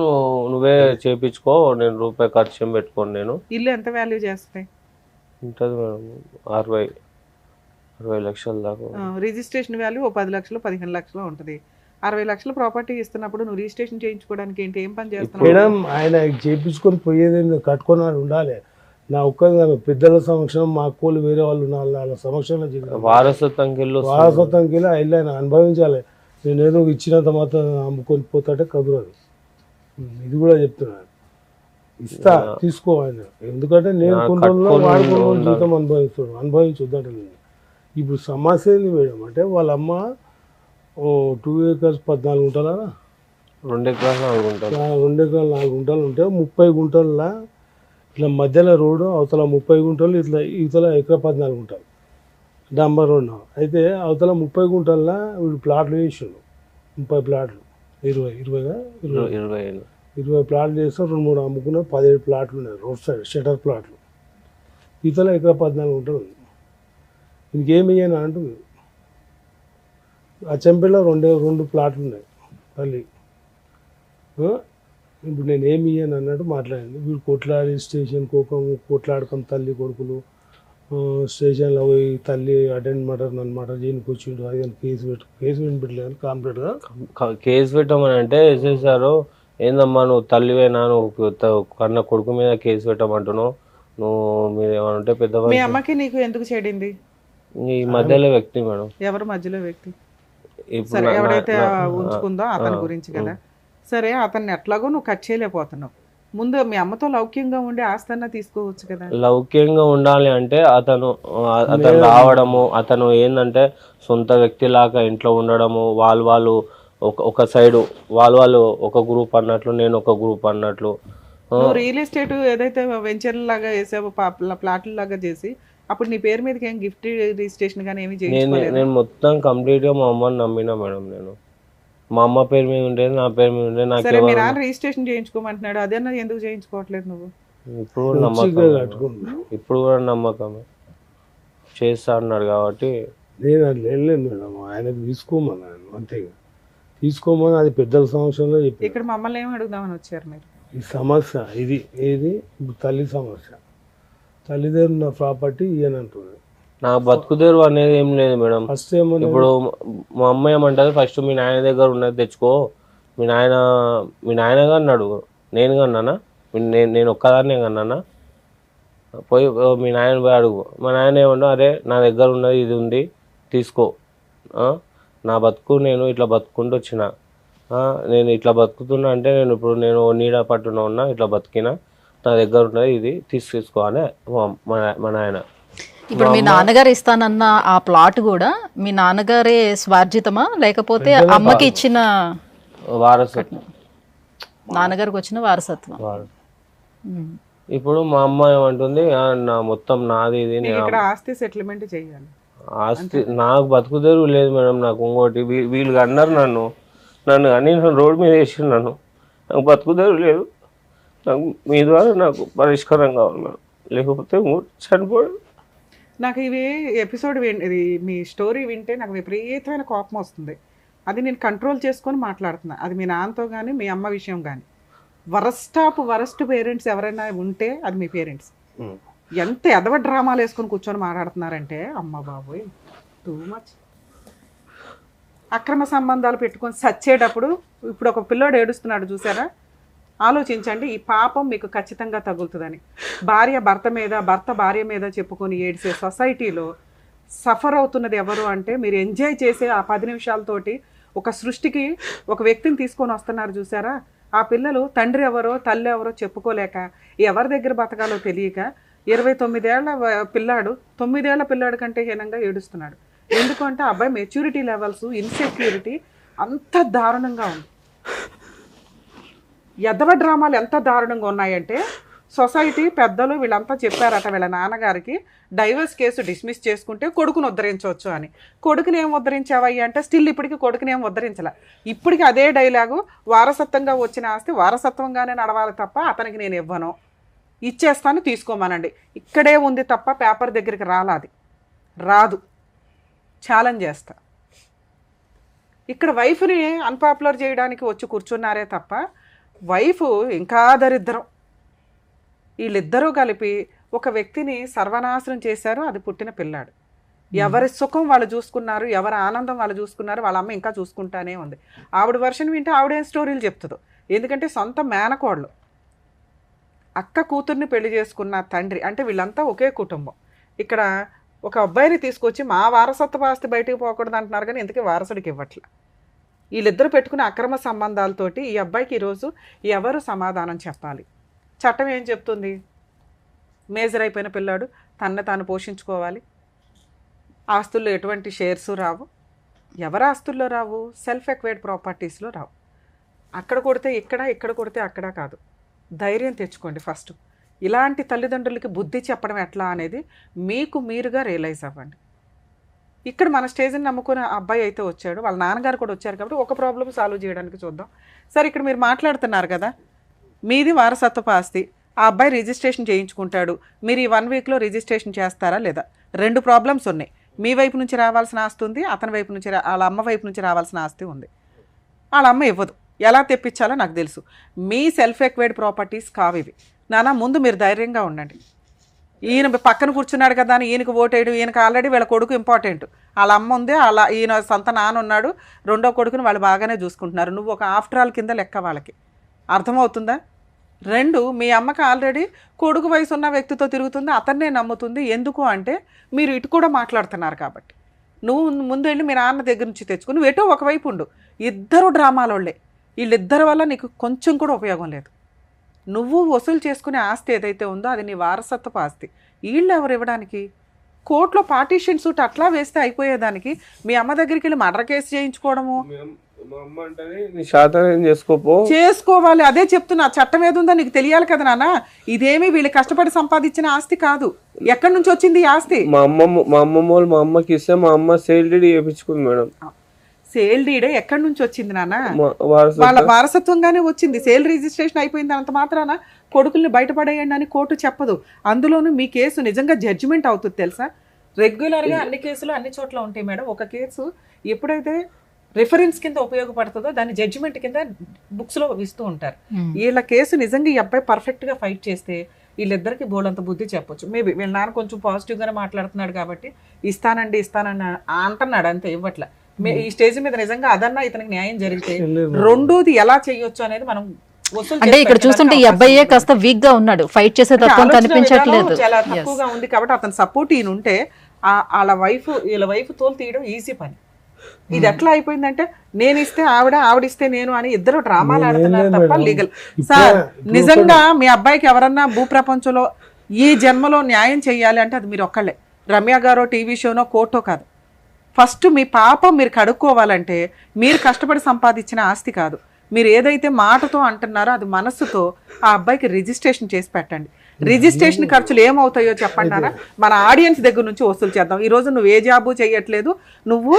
నువ్వే చేపించుకో, నేను రూపాయి ఖర్చు ఏం పెట్టుకోను. నేను ఇల్లు ఎంత వాల్యూ చేస్తాయి? ఉంటుంది మేడం 60 లక్షల దాకా. రిజిస్ట్రేషన్ వాల్యూ 10 లక్షలు 15 లక్షలు ఉంటుంది. 60 లక్షల ప్రాపర్టీ ఇస్తున్నప్పుడు నువ్వు రిజిస్ట్రేషన్ చేయించుకోవడానికి ఏంటి, ఏం పని చేస్తున్నావు? మేడం ఆయన చేపించుకొని పోయేది కట్టుకొని ఉండాలి. నా ఒక్క పెద్దల సమక్షం, మా అక్కలు వేరే వాళ్ళు వాళ్ళ సమక్షంలో వారసత్వంకి వారసత్వంకి వెళ్ళి ఆయన అనుభవించాలి. నేను ఏదో ఇచ్చినంత మాత్రం అమ్ముకొని పోతాడే కదురదు. ఇది కూడా చెప్తున్నాను. ఇస్తా, తీసుకో ఆయన. ఎందుకంటే నేను కొండలో వాడుకున్న జీతం అనుభవించొద్దంటే. ఇప్పుడు సమస్య ఏంది మేడం అంటే, వాళ్ళ అమ్మ 2 acres 14 గుంటలా, 2 ఎకరాలు 4 గుంటలు, 2 ఎకరాలు 4 గుంటలు ఉంటే 30 గుంటల ఇట్లా మధ్యలో రోడ్డు, అవతల 30 గుంటలు, ఇట్లా ఇవతల ఎకరా 14 గుంటలు డంబర్ రోడ్డు. అయితే అవతల 30 గుంటల్లో వీడు ప్లాట్లు వేసిండు. 30 ప్లాట్లు, 20 ప్లాట్లు చేస్తే 2-3 అమ్ముకున్న 17 ప్లాట్లు ఉన్నాయి రోడ్ సైడ్ షటర్ ప్లాట్లు. ఇతల ఎకరా 14 గుంటలు ఉంది. ఇంకేమి ఇయ్యను అంటుంది. ఆ చెంపెలో 2 ప్లాట్లు ఉన్నాయి తల్లి. ఇప్పుడు నేను ఏమి ఇయ్యను అన్నట్టు మాట్లాడింది. వీడు కొట్లాడి స్టేషన్ కొట్లాడుకొని తల్లి కొడుకులు స్టేషన్లో పోయి తల్లి అటెండ్ నన్ను మర్డర్ చేయడానికి వచ్చిండు. అది కేసు వినిపెట్టలేదు కాంప్లీట్గా. కేసు పెట్టమని అంటే వేసేసారు. ఏందమ్మా నువ్వు తల్లివేనా, నువ్వు కన్న కొడుకు మీద కేసు పెట్టమంటున్నావు, నువ్వు మీరు ఏమైనా ఉంటే పెద్ద. మీ అమ్మకి నీకు ఎందుకు చెడింది? ఈ మధ్యలో వ్యక్తి మేడం. ఎవరు మధ్యలో వ్యక్తి? ఇప్పుడు సరే, ఎవడైతే ఉంచుకుందో అతని గురించి కదా. సరే, అతన్ని ఎట్లాగో నువ్వు కట్ చేయలేకపోతున్నావు. ముందు మీ అమ్మతో లౌక్యంగా ఉండి ఆస్తన్నా తీసుకోవచ్చు కదా. లౌక్యంగా ఉండాలి అంటే అతను రావడము, అతను ఏంటంటే సొంత వ్యక్తిలాగా ఇంట్లో ఉండడము, వాళ్ళు ఒక సైడు వాళ్ళు ఒక గ్రూప్ అన్నట్లు, నేను ఒక గ్రూప్ అన్నట్లు. నువ్వు రియల్ ఎస్టేట్ ఏదైతే వెంచర్ లాగా వేసావో, ప్లాట్ల లాగా చేసి అప్పుడు నీ పేరు మీదకి ఏం గిఫ్ట్ రిజిస్ట్రేషన్ కానీ ఏమి చేయించుకోలేదు? నేను మొత్తం కంప్లీట్ గా మా అమ్మని నమ్మినా మేడం. నేను మా అమ్మ పేరు మీద ఉండేది, నా పేరు మీద ఉండేది. నాకు సరే మీ ఎవరు నాన్న రిజిస్ట్రేషన్ చేయించుకోమంటున్నాడు, అదేనా ఎందుకు చేయించుకోవట్లేదు నువ్వు? ఇప్పుడు కూడా నమ్మకం, ఇప్పుడు కూడా నమ్మకమే చేస్తా అన్నాడు కాబట్టి నేను అట్లా వెళ్ళలేదు మేడం, ఆయనకు తీసుకోమన్నాను అంతేగా, తీసుకోమని అది పెద్దల సమస్యలో చెప్పి. ఇక్కడ మమ్మల్ని ఏమి అడుగుదామని వచ్చారు మీరు? ఈ సమస్య ఇది ఏది ఇప్పుడు తల్లి సమస్య, తల్లిదండ్రులు నా ప్రాపర్టీ ఇయ్యనంటున్నాడు. నాకు బతుకుదేరు అనేది ఏం లేదు మేడం. ఫస్ట్ ఏమన్నా ఇప్పుడు మా అమ్మ ఏమంటది, ఫస్ట్ మీ నాయన దగ్గర ఉన్నది తెచ్చుకో, మీ నాయనగా అన్నాడు, నేనుగా అన్నానా, నేను ఒక్కదాన్నే అన్నానా, పోయి మీ నాయన పోయి అడుగు. మా నాయన ఏమన్నా, అరే నా దగ్గర ఉన్నది ఇది ఉంది తీసుకో, నా బతుకు నేను ఇట్లా బతుకుంటూ వచ్చిన, నేను ఇట్లా బతుకుతున్నా అంటే నేను నీడ పట్టున ఉన్నా, ఇట్లా బతికినా, నా దగ్గర ఉన్నది ఇది తీసుకో అని మా నాయన. ఇప్పుడు మీ నాన్నగారు ఇస్తానన్న ఆ ప్లాట్ కూడా మీ నాన్నగారే స్వార్జితమా లేకపోతే అమ్మకి ఇచ్చిన వారసత్వం, నాన్నగారికి వచ్చిన వారసత్వం? ఇప్పుడు మా అమ్మ ఏమంటుంది, నా మొత్తం నాది ఇది, ఇక్కడ ఆస్తి సెటిల్మెంట్ చేయాలి. ఆస్తి నాకు బతుకుదేరు లేదు మేడం. నాకు ఇంకోటి వీళ్ళు అన్నారు నన్ను అని రోడ్డు మీద వేసి నన్ను, నాకు బతుకుదేరు లేదు, నాకు మీ ద్వారా నాకు పరిష్కారం కావాలి మేడం, లేకపోతే చనిపోయాడు. నాకు ఇవి ఎపిసోడ్ ఇది మీ స్టోరీ వింటే నాకు విపరీతమైన కోపం వస్తుంది. అది నేను కంట్రోల్ చేసుకొని మాట్లాడుతున్నా. అది మీ నాన్నతో కానీ మీ అమ్మ విషయం కానీ. వరస్ట్ పేరెంట్స్ ఎవరైనా ఉంటే అది మీ పేరెంట్స్. ఎంత ఎదవ డ్రామాలు వేసుకొని కూర్చొని మాట్లాడుతున్నారంటే అమ్మ బాబోయ్, టూ మచ్. అక్రమ సంబంధాలు పెట్టుకొని సచ్చేటప్పుడు ఇప్పుడు ఒక పిల్లోడు ఏడుస్తున్నాడు చూసారా, ఆలోచించండి, ఈ పాపం మీకు ఖచ్చితంగా తగులుతుందని. భార్య భర్త మీద, భర్త భార్య మీద చెప్పుకొని ఏడ్చే సొసైటీలో సఫర్ అవుతున్నది ఎవరు అంటే, మీరు ఎంజాయ్ చేసే ఆ 10 నిమిషాలతోటి ఒక సృష్టికి ఒక వ్యక్తిని తీసుకొని వస్తున్నారు చూసారా, ఆ పిల్లలు తండ్రి ఎవరో తల్లి ఎవరో చెప్పుకోలేక, ఎవరి దగ్గర బతకాలో తెలియక 29 ఏళ్ల పిల్లాడు 9 ఏళ్ల పిల్లాడు కంటే హీనంగా ఏడుస్తున్నాడు. ఎందుకంటే అబ్బాయి మెచ్యూరిటీ లెవెల్స్, ఇన్సెక్యూరిటీ అంత దారుణంగా ఉంది. ఎదవ డ్రామాలు ఎంత దారుణంగా ఉన్నాయంటే, సొసైటీ పెద్దలు వీళ్ళంతా చెప్పారట వీళ్ళ నాన్నగారికి, డైవర్స్ కేసు డిస్మిస్ చేసుకుంటే కొడుకుని ఉద్ధరించవచ్చు అని. కొడుకుని ఏం ఉద్ధరించావయ్యా అంటే స్టిల్ ఇప్పటికీ కొడుకుని ఏం ఉద్ధరించలే. ఇప్పటికీ అదే డైలాగు, వారసత్వంగా వచ్చిన ఆస్తి వారసత్వంగానే నడవాలి తప్ప అతనికి నేను ఇవ్వను, ఇచ్చేస్తాను తీసుకోమానండి. ఇక్కడే ఉంది తప్ప పేపర్ దగ్గరికి రాదు. ఛాలెంజ్ చేస్తా. ఇక్కడ వైఫ్ని అన్పాపులర్ చేయడానికి వచ్చి కూర్చున్నారే తప్ప వైఫ్ ఇంకా దరిద్రం. వీళ్ళిద్దరూ కలిపి ఒక వ్యక్తిని సర్వనాశనం చేశారు. అది పుట్టిన పిల్లాడు. ఎవరి సుఖం వాళ్ళు చూసుకున్నారు, ఎవరి ఆనందం వాళ్ళు చూసుకున్నారు, వాళ్ళ అమ్మ ఇంకా చూసుకుంటానే ఉంది. ఆవిడ వర్షన్ వింటే ఆవిడేం స్టోరీలు చెప్తుందో. ఎందుకంటే సొంత మేనకోళ్ళు, అక్క కూతుర్ని పెళ్లి చేసుకున్న తండ్రి, అంటే వీళ్ళంతా ఒకే కుటుంబం. ఇక్కడ ఒక అబ్బాయిని తీసుకొచ్చి మా వారసత్వ ఆస్తి బయటకు పోకూడదు అంటున్నారు, కానీ ఎందుకే వారసుడికి ఇవ్వట్లే. వీళ్ళిద్దరూ పెట్టుకునే అక్రమ సంబంధాలతోటి ఈ అబ్బాయికి ఈరోజు ఎవరు సమాధానం చెప్పాలి? చట్టం ఏం చెప్తుంది? మేజర్ అయిపోయిన పిల్లాడు తనని తాను పోషించుకోవాలి, ఆస్తుల్లో ఎటువంటి షేర్స్ రావు. ఎవరి ఆస్తుల్లో రావు? సెల్ఫ్ ఎక్వైర్డ్ ప్రాపర్టీస్లో రావు. అక్కడ కొడితే ఇక్కడ కొడితే అక్కడ కాదు. ధైర్యం తెచ్చుకోండి ఫస్ట్. ఇలాంటి తల్లిదండ్రులకి బుద్ధి చెప్పడం ఎట్లా అనేది మీకు మీరుగా రియలైజ్ అవ్వండి. ఇక్కడ మన స్టేజ్ని నమ్ముకున్న అబ్బాయి అయితే వచ్చాడు, వాళ్ళ నాన్నగారు కూడా వచ్చారు కాబట్టి ఒక ప్రాబ్లం సాల్వ్ చేయడానికి చూద్దాం. సరే, ఇక్కడ మీరు మాట్లాడుతున్నారు కదా, మీది వారసత్వపు ఆస్తి, ఆ అబ్బాయి రిజిస్ట్రేషన్ చేయించుకుంటాడు, మీరు ఈ 1 వీక్లో రిజిస్ట్రేషన్ చేస్తారా లేదా? 2 ప్రాబ్లమ్స్ ఉన్నాయి. మీ వైపు నుంచి రావాల్సిన ఆస్తి ఉంది, అతని వైపు నుంచి వాళ్ళ అమ్మ వైపు నుంచి రావాల్సిన ఆస్తి ఉంది. వాళ్ళ అమ్మ ఇవ్వదు. ఎలా తెప్పించాలో నాకు తెలుసు. మీ సెల్ఫ్ ఎక్వైర్డ్ ప్రాపర్టీస్ కావివి. నానా, ముందు మీరు ధైర్యంగా ఉండండి. ఈయన పక్కన కూర్చున్నాడు కదా అని ఈయనకు ఓటేయడం, ఈయనకు ఆల్రెడీ వీళ్ళ కొడుకు ఇంపార్టెంట్. వాళ్ళ అమ్మ ఉంది, ఈయన సొంత నాన్న ఉన్నాడు, రెండో కొడుకుని వాళ్ళు బాగానే చూసుకుంటున్నారు. నువ్వు ఒక ఆఫ్టర్ ఆల్ కింద లెక్క వాళ్ళకి. అర్థమవుతుందా? 2, మీ అమ్మకి ఆల్రెడీ కొడుకు వయసు ఉన్న వ్యక్తితో తిరుగుతుంది, అతన్నే నమ్ముతుంది. ఎందుకు అంటే మీరు ఇటు కూడా మాట్లాడుతున్నారు కాబట్టి. నువ్వు ముందు వెళ్ళి మీ నాన్న దగ్గర నుంచి తెచ్చుకుని నువ్వు ఎటో ఒకవైపు ఉండు. ఇద్దరు డ్రామాలోళ్ళే. వీళ్ళిద్దరి వల్ల నీకు కొంచెం కూడా ఉపయోగం లేదు. నువ్వు వసూలు చేసుకునే ఆస్తి ఏదైతే ఉందో అది నీ వారసత్వపు ఆస్తి. వీళ్ళు ఎవరు ఇవ్వడానికి? కోర్టులో పార్టీషన్ సూట్ అట్లా వేస్తే అయిపోయేదానికి మీ అమ్మ దగ్గరికి వెళ్ళి మర్డర్ కేసు చేయించుకోవడము. చేసుకోవాలి, అదే చెప్తున్నా. చట్టం ఏదుందో నీకు తెలియాలి కదా నాన్న. ఇదేమి వీళ్ళు కష్టపడి సంపాదించిన ఆస్తి కాదు. ఎక్కడి నుంచి వచ్చింది ఈ ఆస్తి? మా అమ్మమ్మ మా అమ్మకి ఇస్తే మా అమ్మ సేల్ డీడ్ చేయించుకుంది మేడం. సేల్ డీడే ఎక్కడి నుంచి వచ్చింది నాన్న? వారసత్వం. వాళ్ళ వారసత్వంగానే వచ్చింది. సేల్ రిజిస్ట్రేషన్ అయిపోయింది అంత మాత్రాన కొడుకుల్ని బయటపడేయండి అని కోర్టు చెప్పదు. అందులోనూ మీ కేసు నిజంగా జడ్జిమెంట్ అవుతుంది తెలుసా? రెగ్యులర్గా అన్ని కేసులు అన్ని చోట్ల ఉంటాయి మేడం. ఒక కేసు ఎప్పుడైతే రిఫరెన్స్ కింద ఉపయోగపడుతుందో దాన్ని జడ్జిమెంట్ కింద బుక్స్లో ఇస్తూ ఉంటారు. వీళ్ళ కేసు నిజంగా ఈ అబ్బాయి పర్ఫెక్ట్గా ఫైట్ చేస్తే వీళ్ళిద్దరికి బోలంత బుద్ధి చెప్పొచ్చు. మేబీ వీళ్ళ నాన్న కొంచెం పాజిటివ్గానే మాట్లాడుతున్నాడు కాబట్టి ఇస్తానండి అంటున్నాడు, అంతే, ఇవ్వట్ల. ఈ స్టేజ్ మీద నిజంగా అదన్నా ఇతనికి న్యాయం జరిగితే రెండోది ఎలా చేయొచ్చు అనేది మనం అంటే ఇక్కడ చూస్తుంటే ఈ అబ్బాయే కాస్త వీక్ గా ఉన్నాడు, ఫైట్ చేసే తత్వం కనిపించట్లేదు, చాలా తక్కువగా ఉంది. కాబట్టి అతని సపోర్ట్ ఈయన ఉంటే వీళ్ళ వైఫ్ తోలు తీయడం ఈజీ పని. ఇది ఎట్లా అయిపోయిందంటే నేను ఇస్తే ఆవిడిస్తే నేను అని ఇద్దరు డ్రామాలు ఆడుతున్నారు తప్ప లీగల్. సార్ నిజంగా మీ అబ్బాయికి ఎవరన్నా భూప్రపంచంలో ఈ జన్మలో న్యాయం చేయాలి అంటే అది మీరు ఒక్కళ్ళే. రమ్య గారో టీవీ షోనో కోర్టో కాదు. ఫస్ట్ మీ పాపం మీరు కడుక్కోవాలంటే మీరు కష్టపడి సంపాదించిన ఆస్తి కాదు, మీరు ఏదైతే మాటతో అంటున్నారో అది మనస్సుతో ఆ అబ్బాయికి రిజిస్ట్రేషన్ చేసి పెట్టండి. రిజిస్ట్రేషన్ ఖర్చులు ఏమవుతాయో చెప్పండి అన్న, మన ఆడియన్స్ దగ్గర నుంచి వసూలు చేద్దాం. ఈరోజు నువ్వు ఏ జాబు చేయట్లేదు, నువ్వు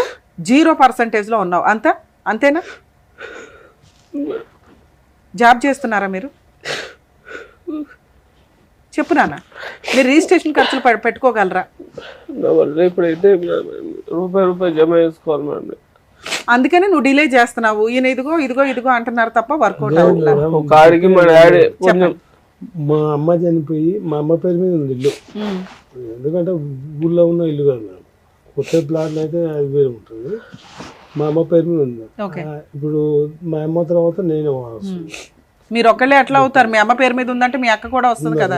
0% ఉన్నావు, అంతేనా? జాబ్ చేస్తున్నారా మీరు? చెప్పు నాన్న, మీరు రిజిస్ట్రేషన్ ఖర్చులు పెట్టుకోగలరా? ఇప్పుడైతే రూపాయి జమ చేసుకోవాలి మేడం. అందుకని నువ్వు డిలే చేస్తున్నావు. ఈయన ఇదిగో అంటున్నారు తప్ప వర్కౌట్ అవ్వట్లేదు. మా అమ్మ చనిపోయి మా అమ్మ పేరు మీద ఉంది ఇల్లు. ఎందుకంటే ఊళ్ళో ఉన్న ఇల్లు కాదు మేడం, కొత్త ప్లాట్ అయితే అది వేరే ఉంటుంది. మా అమ్మ పేరు మీద ఉంది. ఇప్పుడు మా అమ్మ తర్వాత నేను మీరు ఒక్కళ్ళే ఎట్లా అవుతారు? మీ అమ్మ పేరు మీద ఉందంటే మీ అక్క కూడా వస్తుంది కదా.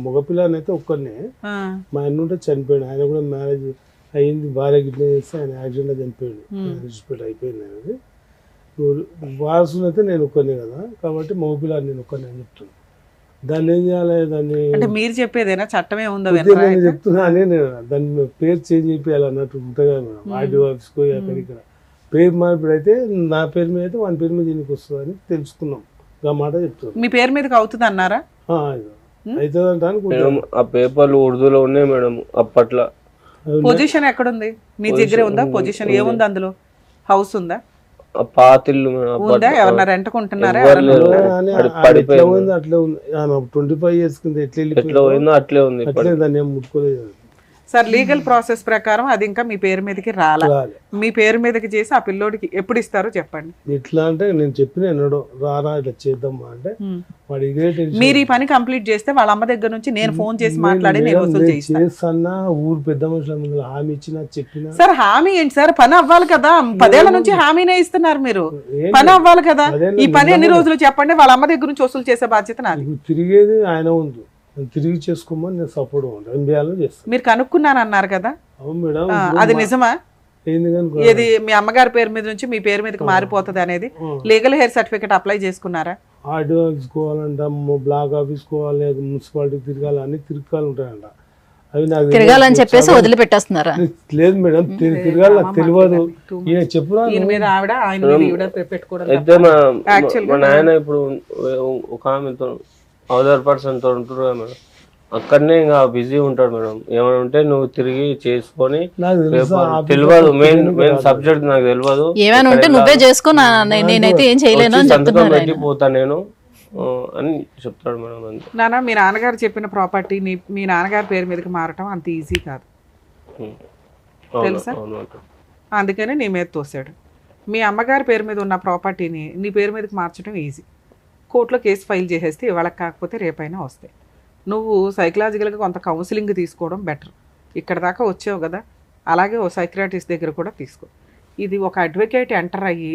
మగపిల్లని అయితే ఒక్కరినే. మా ఆయన ఉంటే చనిపోయాడు, ఆయన కూడా మ్యారేజ్ అయ్యింది, భార్య గిట్ల చేస్తే ఆయన యాక్సిడెంట్లో చనిపోయాడు, హాస్పిటల్ అయిపోయింది అనేది. వారసులు అయితే నేను ఒక్కనే కదా, కాబట్టి మగపిల్లని నేను ఒక్కనే అని చెప్తున్నాను. దాన్ని ఏం చేయాలి? దాన్ని అంటే మీరు చెప్పేదేనా చట్టమే ఉందో నేను చెప్తున్నా అని, నేను దాన్ని పేరు చేంజ్ చేయాలి అన్నట్టు ఉంటుంది కదా మేడం. ఆర్డీఓ ఆఫీస్కో అక్కడిక్కడ పేరు మార్పిడి అయితే నా పేరు మీద అయితే వాని పేరు మీద దీనికి వస్తుంది అని తెలుసుకున్నాం. ఆ మాట చెప్తాను. మీ పేరు మీదకి అవుతుంది అన్నారా? అవుతుంది అంట అనుకుంటున్నాను. ఆ పేపర్లు ఉర్దూలో ఉన్నాయి మేడం అప్పట్లో. పొజిషన్ ఎక్కడుంది? మీ దగ్గరే ఉందా పొజిషన్? ఏముంది అందులో? హౌస్ ఉందా? పాతిల్లు ఉందా? ఎవరన్నా రెంట్కుంటున్నారా? అట్లే ఉంది, అట్లే ఉంది. 25 years కింద ఎట్లా పోయిందో అట్లే ఉంది, అట్లే దాన్ని ఏం ముట్టుకోలేదు. సార్ లీగల్ ప్రాసెస్ ప్రకారం అది ఇంకా మీ పేరు మీదకి రాలే. మీ పేరు మీదకి చేసి ఆ పిల్లోడికి ఎప్పుడు ఇస్తారో చెప్పండి. ఎట్లా అంటే నేను చెప్పిన ఎన్నడో రారా ఇట్లా చేద్దామా అంటే వాడు ఇదే టెన్షన్. మీరు ఈ పని కంప్లీట్ చేస్తే వాళ్ళ అమ్మ దగ్గర నుంచి నేను ఫోన్ చేసి మాట్లాడి నేను వసూలు చేస్తానా, ఊరు పెద్ద మనుషుల ముందు హామీ ఇచ్చినా చెప్పినా. సార్ హామీ ఏంటి సార్? పని అవ్వాలి కదా. 10 ఏళ్ల నుంచి హామీనే ఇస్తున్నారు మీరు. పని అవ్వాలి కదా. ఈ పని ఎన్ని రోజులు చెప్పండి, వాళ్ళ అమ్మ దగ్గర నుంచి వసూలు చేసే బాధ్యత నాది. తిరిగేది ఆయన ఉంది, తిరిగి చేసుకోమని నేను సపోర్ట్ చేస్తాను. మీరు కనుక్కున్నాను అన్నారు కదా. అవును మేడం, అది నిజమా? ఏంది ఏది మీ అమ్మగారి పేరు మీద నుంచి మీ పేరు మీదకి మారిపోతుంది అనేది లీగల్ హెయిర్ సర్టిఫికేట్ అప్లై చేసుకున్నారా? ఆర్డీఓ ఆఫీస్ కోవాలంట, బ్లాక్ ఆఫీస్ కోవాలి, మున్సిపాలిటీ తిరగాలి, అన్ని తిరగాలి ఉంటాయంట. అవి నాకు తిరగాలని చెప్పేసి వదిలిపెట్టేస్తున్నారా? లేదు మేడం, తిరగాలి నాకు తెలియదు. ఈయన చెప్పురా అయితే మా నాయన ఇప్పుడు ఒక ఆమెతో అదర్ పర్సన్ తో ఉంటారు కదా మేడం, అక్కడనే ఇంకా బిజీ ఉంటాడు మేడం. ఏమైనా ఉంటే నువ్వు తిరిగి చేసుకొని తెలియదు, మెయిన్ సబ్జెక్ట్ నాకు తెలియదు. ఏమైనా ఉంటే నువ్వే చేసుకో, నేనైతే ఏం చేయలేను అని చెప్తున్నాను. పెట్టి పోతా నేను అని చెప్తాడు మేడం. అంతే నాన్న, మీ నాన్నగారు చెప్పిన ప్రాపర్టీ మీ నాన్నగారి పేరు మీదకి మారటం అంత ఈజీ కాదు తెలుసా? అందుకని నీ మీద తోసాడు. మీ అమ్మగారి పేరు మీద ఉన్న ప్రాపర్టీని నీ పేరు మీదకి మార్చడం ఈజీ. కోర్టులో కేసు ఫైల్ చేసేస్తే ఇవాళకి కాకపోతే రేపైనా వస్తాయి. నువ్వు సైకలాజికల్గా కొంత కౌన్సిలింగ్ తీసుకోవడం బెటర్. ఇక్కడ దాకా వచ్చావు కదా, అలాగే ఓ సైక్రియాటిస్ట్ దగ్గర కూడా తీసుకో. ఇది ఒక అడ్వకేట్ ఎంటర్ అయ్యి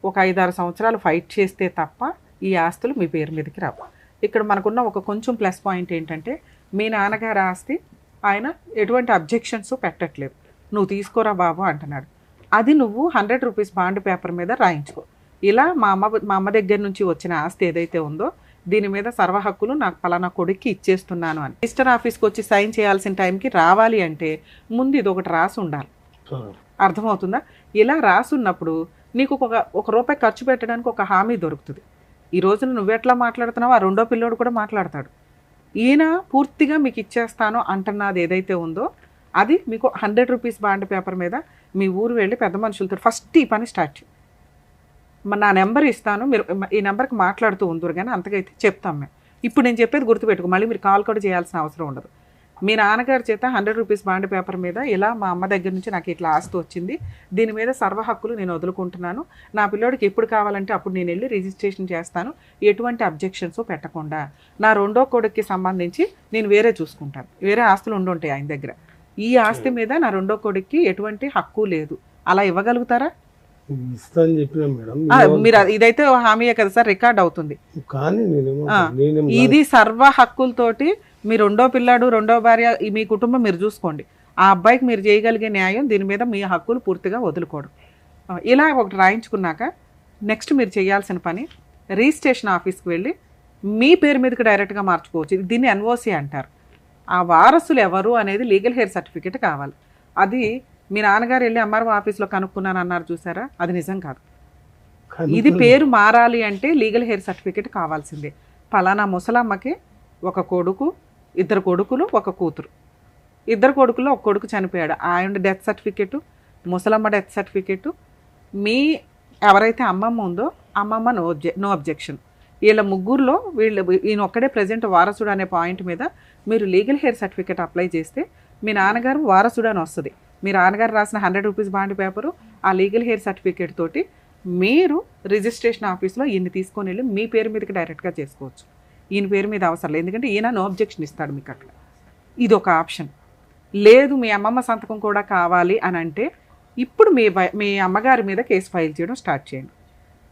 ఒక 5-6 సంవత్సరాలు ఫైట్ చేస్తే తప్ప ఈ ఆస్తులు మీ పేరు మీదకి రావు. ఇక్కడ మనకున్న ఒక కొంచెం ప్లస్ పాయింట్ ఏంటంటే మీ నాన్నగారి ఆస్తి ఆయన ఎటువంటి అబ్జెక్షన్స్ పెట్టట్లేదు. నువ్వు తీసుకోరా బాబు అంటున్నాడు. అది నువ్వు 100 రూపీస్ బాండ్ పేపర్ మీద రాయించుకో. ఇలా మా అమ్మ దగ్గర నుంచి వచ్చిన ఆస్తి ఏదైతే ఉందో దీని మీద సర్వ హక్కులు నాకు పలానా కొడుక్కి ఇచ్చేస్తున్నాను అని రిజిస్టర్ ఆఫీస్కి వచ్చి సైన్ చేయాల్సిన టైంకి రావాలి అంటే ముందు ఇది ఒకటి రాసి ఉండాలి. అర్థమవుతుందా? ఇలా రాసున్నప్పుడు నీకు ఒక రూపాయి ఖర్చు పెట్టడానికి ఒక హామీ దొరుకుతుంది. ఈ రోజున నువ్వెట్లా మాట్లాడుతున్నావో ఆ రెండో పిల్లోడు కూడా మాట్లాడతాడు. ఈయన పూర్తిగా మీకు ఇచ్చేస్తాను అంటున్నది ఏదైతే ఉందో అది మీకు 100 రూపీస్ బాండ్ పేపర్ మీద మీ ఊరు వెళ్ళి పెద్ద మనుషులతో ఫస్ట్ ఈ పని స్టార్ట్ చేయి. నా నెంబర్ ఇస్తాను, మీరు ఈ నెంబర్కి మాట్లాడుతూ ఉందరు, కానీ అంతకైతే చెప్తాం మేము. ఇప్పుడు నేను చెప్పేది గుర్తుపెట్టుకో, మళ్ళీ మీరు కాల్ కూడా చేయాల్సిన అవసరం ఉండదు. మీ నాన్నగారి చేత 100 రూపీస్ బాండ్ పేపర్ మీద ఇలా మా అమ్మ దగ్గర నుంచి నాకు ఇట్లా ఆస్తి వచ్చింది, దీని మీద సర్వ హక్కులు నేను వదులుకుంటున్నాను, నా పిల్లోడికి ఎప్పుడు కావాలంటే అప్పుడు నేను వెళ్ళి రిజిస్ట్రేషన్ చేస్తాను, ఎటువంటి అబ్జెక్షన్స్ పెట్టకుండా, నా రెండో కొడుక్కి సంబంధించి నేను వేరే చూసుకుంటాను, వేరే ఆస్తులు ఉండుంటాయి ఆయన దగ్గర, ఈ ఆస్తి మీద నా రెండో కొడుక్కి ఎటువంటి హక్కు లేదు, అలా ఇవ్వగలుగుతారా? ఇస్తా అని చెప్పినా మేడం. మీరు ఇదైతే హామీయే కదా సార్, రికార్డ్ అవుతుంది. కానీ ఇది సర్వ హక్కులతోటి మీ రెండో పిల్లాడు, రెండో భార్య, మీ కుటుంబం మీరు చూసుకోండి. ఆ అబ్బాయికి మీరు చేయగలిగే న్యాయం, దీని మీద మీ హక్కులు పూర్తిగా వదులుకోవడం. ఇలా ఒకటి రాయించుకున్నాక నెక్స్ట్ మీరు చేయాల్సిన పని, రిజిస్ట్రేషన్ ఆఫీస్కి వెళ్ళి మీ పేరు మీదకి డైరెక్ట్గా మార్చుకోవచ్చు. దీన్ని ఎన్ఓసి అంటారు. ఆ వారసులు ఎవరు అనేది లీగల్ హెయిర్ సర్టిఫికేట్ కావాలి. అది మీ నాన్నగారు వెళ్ళి ఎంఆర్ఓ ఆఫీస్లో కనుక్కున్నాను అన్నారు చూసారా, అది నిజం కాదు. ఇది పేరు మారాలి అంటే లీగల్ హెయిర్ సర్టిఫికేట్ కావాల్సిందే. పలానా ముసలమ్మకి ఒక కొడుకు, 2 కొడుకులు, 1 కూతురు. 2 కొడుకుల్లో 1 కొడుకు చనిపోయాడు, ఆయన డెత్ సర్టిఫికేటు, ముసలమ్మ డెత్ సర్టిఫికేటు, మీ ఎవరైతే అమ్మమ్మ ఉందో అమ్మమ్మ నో అబ్జెక్షన్. వీళ్ళ ముగ్గురులో ఈయన ఒక్కడే ప్రజెంట్ వారసుడు అనే పాయింట్ మీద మీరు లీగల్ హెయిర్ సర్టిఫికేట్ అప్లై చేస్తే మీ నాన్నగారు వారసుడు అని వస్తుంది. మీ నాన్నగారు రాసిన 100 రూపీస్ బాండ్ పేపరు, ఆ లీగల్ హెయిర్ సర్టిఫికేట్ తోటి మీరు రిజిస్ట్రేషన్ ఆఫీస్లో ఈయన్ని తీసుకొని వెళ్ళి మీ పేరు మీదకి డైరెక్ట్గా చేసుకోవచ్చు. ఈయన పేరు మీద అవసరం లేదు, ఎందుకంటే ఈయన నో అబ్జెక్షన్ ఇస్తాడు మీకు అక్కడ. ఇది ఒక ఆప్షన్. లేదు మీ అమ్మమ్మ సంతకం కూడా కావాలి అని అంటే ఇప్పుడు మీ అమ్మగారి మీద కేసు ఫైల్ చేయడం స్టార్ట్ చేయండి.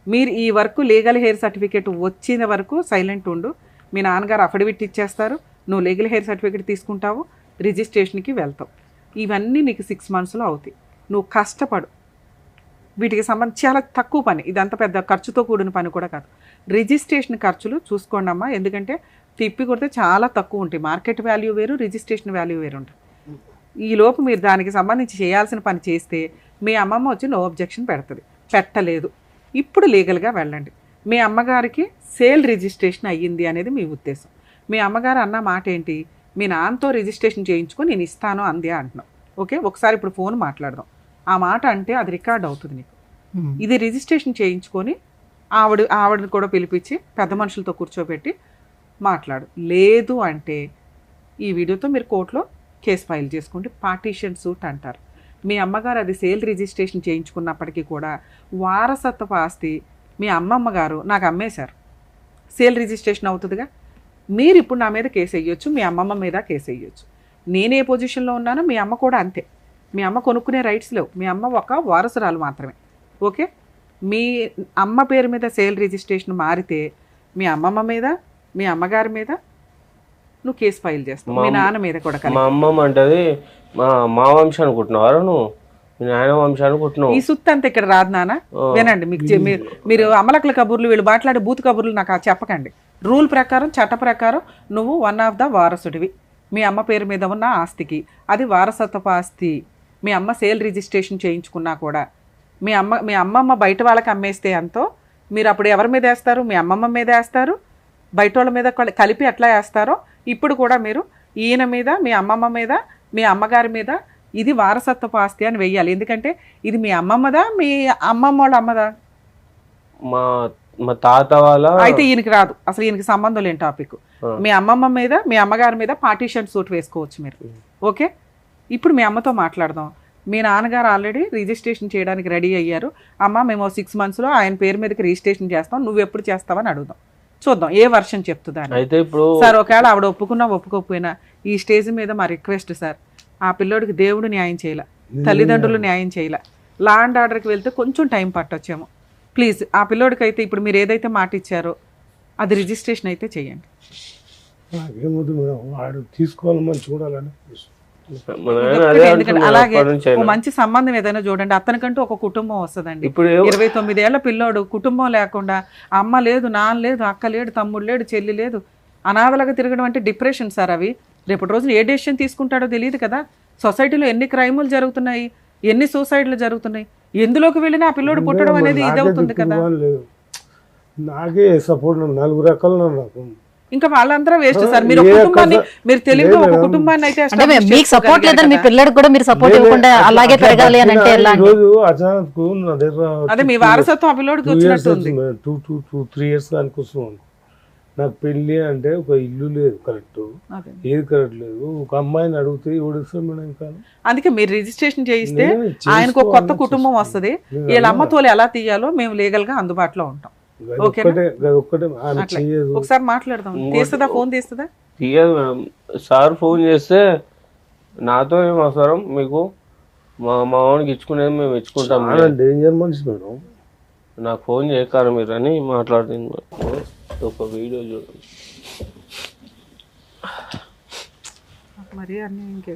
మీరు ఈ వరకు లీగల్ హెయిర్ సర్టిఫికేట్ వచ్చిన వరకు సైలెంట్ ఉండు. మీ నాన్నగారు అఫిడవిట్ ఇచ్చేస్తారు, నువ్వు లీగల్ హెయిర్ సర్టిఫికేట్ తీసుకుంటావు, రిజిస్ట్రేషన్కి వెళ్తావు. ఇవన్నీ నీకు 6 మంత్స్లో అవుతాయి. నువ్వు కష్టపడు. వీటికి సంబంధించి చాలా తక్కువ పని, ఇదంతా పెద్ద ఖర్చుతో కూడిన పని కూడా కాదు. రిజిస్ట్రేషన్ ఖర్చులు చూసుకోండి అమ్మా, ఎందుకంటే తిప్పి కొడితే చాలా తక్కువ ఉంటాయి. మార్కెట్ వాల్యూ వేరు, రిజిస్ట్రేషన్ వాల్యూ వేరు ఉంటుంది. ఈలోపు మీరు దానికి సంబంధించి చేయాల్సిన పని చేస్తే మీ అమ్మమ్మ వచ్చి నో అబ్జెక్షన్ పెడుతుంది. పెట్టలేదు, ఇప్పుడు లీగల్గా వెళ్ళండి. మీ అమ్మగారికి సేల్ రిజిస్ట్రేషన్ అయ్యింది అనేది మీ ఉద్దేశం. మీ అమ్మగారు అన్న మాట ఏంటి, మీ నాన్నతో రిజిస్ట్రేషన్ చేయించుకొని నేను ఇస్తాను అంది అంటున్నాం. ఓకే, ఒకసారి ఇప్పుడు ఫోన్ మాట్లాడదాం. ఆ మాట అంటే అది రికార్డ్ అవుతుంది నీకు. ఇది రిజిస్ట్రేషన్ చేయించుకొని ఆవిడని కూడా పిలిపించి పెద్ద మనుషులతో కూర్చోబెట్టి మాట్లాడు. లేదు అంటే ఈ వీడియోతో మీరు కోర్టులో కేసు ఫైల్ చేసుకోండి. పార్టీషన్ సూట్ అంటారు. మీ అమ్మగారు అది సేల్ రిజిస్ట్రేషన్ చేయించుకున్నప్పటికీ కూడా వారసత్వపు ఆస్తి మీ అమ్మమ్మ గారు నాకు అమ్మేశారు, సేల్ రిజిస్ట్రేషన్ అవుతుందిగా. మీరు ఇప్పుడు నా మీద కేసు వేయొచ్చు, మీ అమ్మమ్మ మీద కేసు వేయొచ్చు. నేనే పొజిషన్లో ఉన్నానో మీ అమ్మ కూడా అంతే. మీ అమ్మ కొనుక్కునే రైట్స్ లేవు, మీ అమ్మ ఒక వారసురాలు మాత్రమే. ఓకే, మీ అమ్మ పేరు మీద సేల్ రిజిస్ట్రేషన్ మారితే మీ అమ్మమ్మ మీద, మీ అమ్మగారి మీద నువ్వు కేసు ఫైల్ చేస్తావు, మీ నాన్న మీద కూడా. మా అమ్మమ్మ అంటది మా వంశం అనుకుంటున్నావు, నువ్వు మీ నాయన వంశం అనుకుంటున్నావు. ఈ సుత్తి అంతా ఇక్కడ రాదు నాన్న. వినండి, మీరు అమలకల కబుర్లు, వీళ్ళు మాట్లాడే బూత్ కబుర్లు నాకు చెప్పకండి. రూల్ ప్రకారం, చట్ట ప్రకారం నువ్వు 1 ఆఫ్ ద వారసుడివి. మీ అమ్మ పేరు మీద ఉన్న ఆస్తికి అది వారసత్వపు ఆస్తి. మీ అమ్మ సేల్ రిజిస్ట్రేషన్ చేయించుకున్నా కూడా మీ అమ్మమ్మ బయట వాళ్ళకి అమ్మేస్తే ఎంతో మీరు అప్పుడు ఎవరి మీద వేస్తారు, మీ అమ్మమ్మ మీద వేస్తారు, బయట వాళ్ళ మీద కలిపి ఎట్లా వేస్తారో ఇప్పుడు కూడా మీరు ఈయన మీద, మీ అమ్మమ్మ మీద, మీ అమ్మగారి మీద ఇది వారసత్వపు ఆస్తి అని వెయ్యాలి. ఎందుకంటే ఇది మీ అమ్మమ్మదా, మీ అమ్మమ్మ వాళ్ళ అమ్మదా? మా తాత వాళ్ళ. అయితే ఈయనకి రాదు, అసలు ఈయనకి సంబంధం లేని టాపిక్. మీ అమ్మమ్మ మీద, మీ అమ్మగారి మీద పార్టీషన్ సూట్ వేసుకోవచ్చు మీరు. ఓకే, ఇప్పుడు మీ అమ్మతో మాట్లాడదాం. మీ నాన్నగారు ఆల్రెడీ రిజిస్ట్రేషన్ చేయడానికి రెడీ అయ్యారు. అమ్మ మేము 6 మంత్స్లో ఆయన పేరు మీదకి రిజిస్ట్రేషన్ చేస్తాం, నువ్వు ఎప్పుడు చేస్తావని అడుగుదాం. చూద్దాం ఏ వర్షన్ చెప్తుందని. అయితే ఇప్పుడు సార్ ఒకవేళ ఆవిడ ఒప్పుకున్నా ఒప్పుకోకపోయినా ఈ స్టేజ్ మీద మా రిక్వెస్ట్ సార్, ఆ పిల్లోడికి దేవుడు న్యాయం చేయాల, తల్లిదండ్రులు న్యాయం చేయాల, లా అండ్ ఆర్డర్కి వెళ్తే కొంచెం టైం పట్టొచ్చేమో. ప్లీజ్ ఆ పిల్లోడికి అయితే ఇప్పుడు మీరు ఏదైతే మాట ఇచ్చారో అది రిజిస్ట్రేషన్ అయితే చేయండి. నాకేమవుతుంది మేడం, వాడు తీసుకోవాలని చూడాలని. ఎందుకంటే అలాగే ఓ మంచి సంబంధం ఏదైనా చూడండి, అతనికంటూ ఒక కుటుంబం వస్తుందండి. ఇప్పుడు 29 ఏళ్ల పిల్లోడు, కుటుంబం లేకుండా, అమ్మ లేదు, నాన్న లేదు, అక్క లేడు, తమ్ముడు లేడు, చెల్లి లేదు, అనాథలుగా తిరగడం అంటే డిప్రెషన్ సార్. అవి రేపటి రోజున ఏ డెసిషన్ తీసుకుంటాడో తెలియదు కదా. సొసైటీలో ఎన్ని క్రైములు జరుగుతున్నాయి, ఎన్ని సూసైడ్లు జరుగుతున్నాయి, ఎందులోకి వెళ్ళినా ఆ పిల్లోడు పుట్టడం అనేది ఇదవుతుంది కదా. నాకే సపోర్ట్ 4 రకాలు నాకు ఇంకా వాళ్ళందరూ వేస్ట్ సార్. మీరు ఒక కుటుంబాన్ని, మీరు తెలివిగా ఒక కుటుంబాన్ని అయితే అంటే establish మీకు సపోర్ట్ లేదని మీ చేసుకోగలిగారు కదా. పిల్లడికి కూడా మీరు సపోర్ట్ ఇవ్వకుండా అలాగే పెరగాలి అని అంటే ఎలా అండి? రోజు అచానక్ నా దగ్గర అదే మీ వారసత్వం ఆ పిల్లోడికి 2 years వచ్చినట్టు ఉంది. అవుతుంది. 2-3 years దానికి వస్తున్నాను. నాకు పెళ్లి అంటే ఒక ఇల్లు లేదు కరెక్ట్, అదే. ఏది కరెక్ట్ లేదు. ఒక అమ్మాయిని అడిగితే ఎవడిస్తాను మేడం ఇంకా. అందుకే మీరు రిజిస్ట్రేషన్ చేయిస్తే నేనే ఆయనకు ఒక కొత్త చేసుకోవాలని కుటుంబం వస్తది. వీళ్ళ అమ్మతోలు ఎలా తీయాలో మేము లీగల్ గా అందుబాటులో ఉంటాం. ఒక్కటే ఆమె అట్లా. చేయదు. ఒకసారి మాట్లాడదాం. తీస్తుందా? ఫోన్ తీస్తుందా? తీయదు మేడం. సార్ ఫోన్ చేస్తే నాతో ఏం అవసరం మీకు, మా వానికి ఇచ్చుకునేది మేము ఇచ్చుకుంటాం, చాలా డేంజర్ మనిషి మేడం. నాకు ఫోన్ చేయకారు మీరు అని మాట్లాడుతుంది మేడం. ఒక వీడియో చూడండి. మరి అన్ని ఇంకే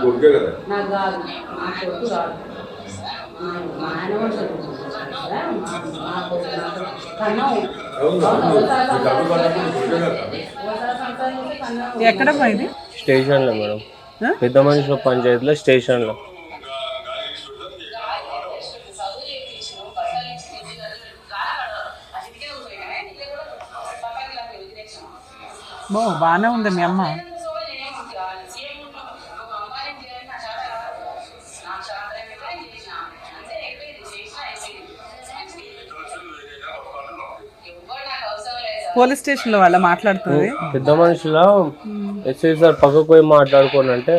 కొడుకే కదా నాకు కాదు, నా కొడుకు కాదు, మా ఆయన కూడా చదువుకుంటాడు ఎక్కడమ్మా ఇది? స్టేషన్లో మేడం, ఆ? పెద్ద మనుషుల పంచాయతీలో స్టేషన్లో. బాగానే ఉంది మీ అమ్మ. పోలీస్ స్టేషన్ లో వాళ్ళ మాట్లాడుతుంది. పెద్ద మనుషుల ఎస్ఐ సార్ పక్కకు పోయి మాట్లాడుకోని అంటే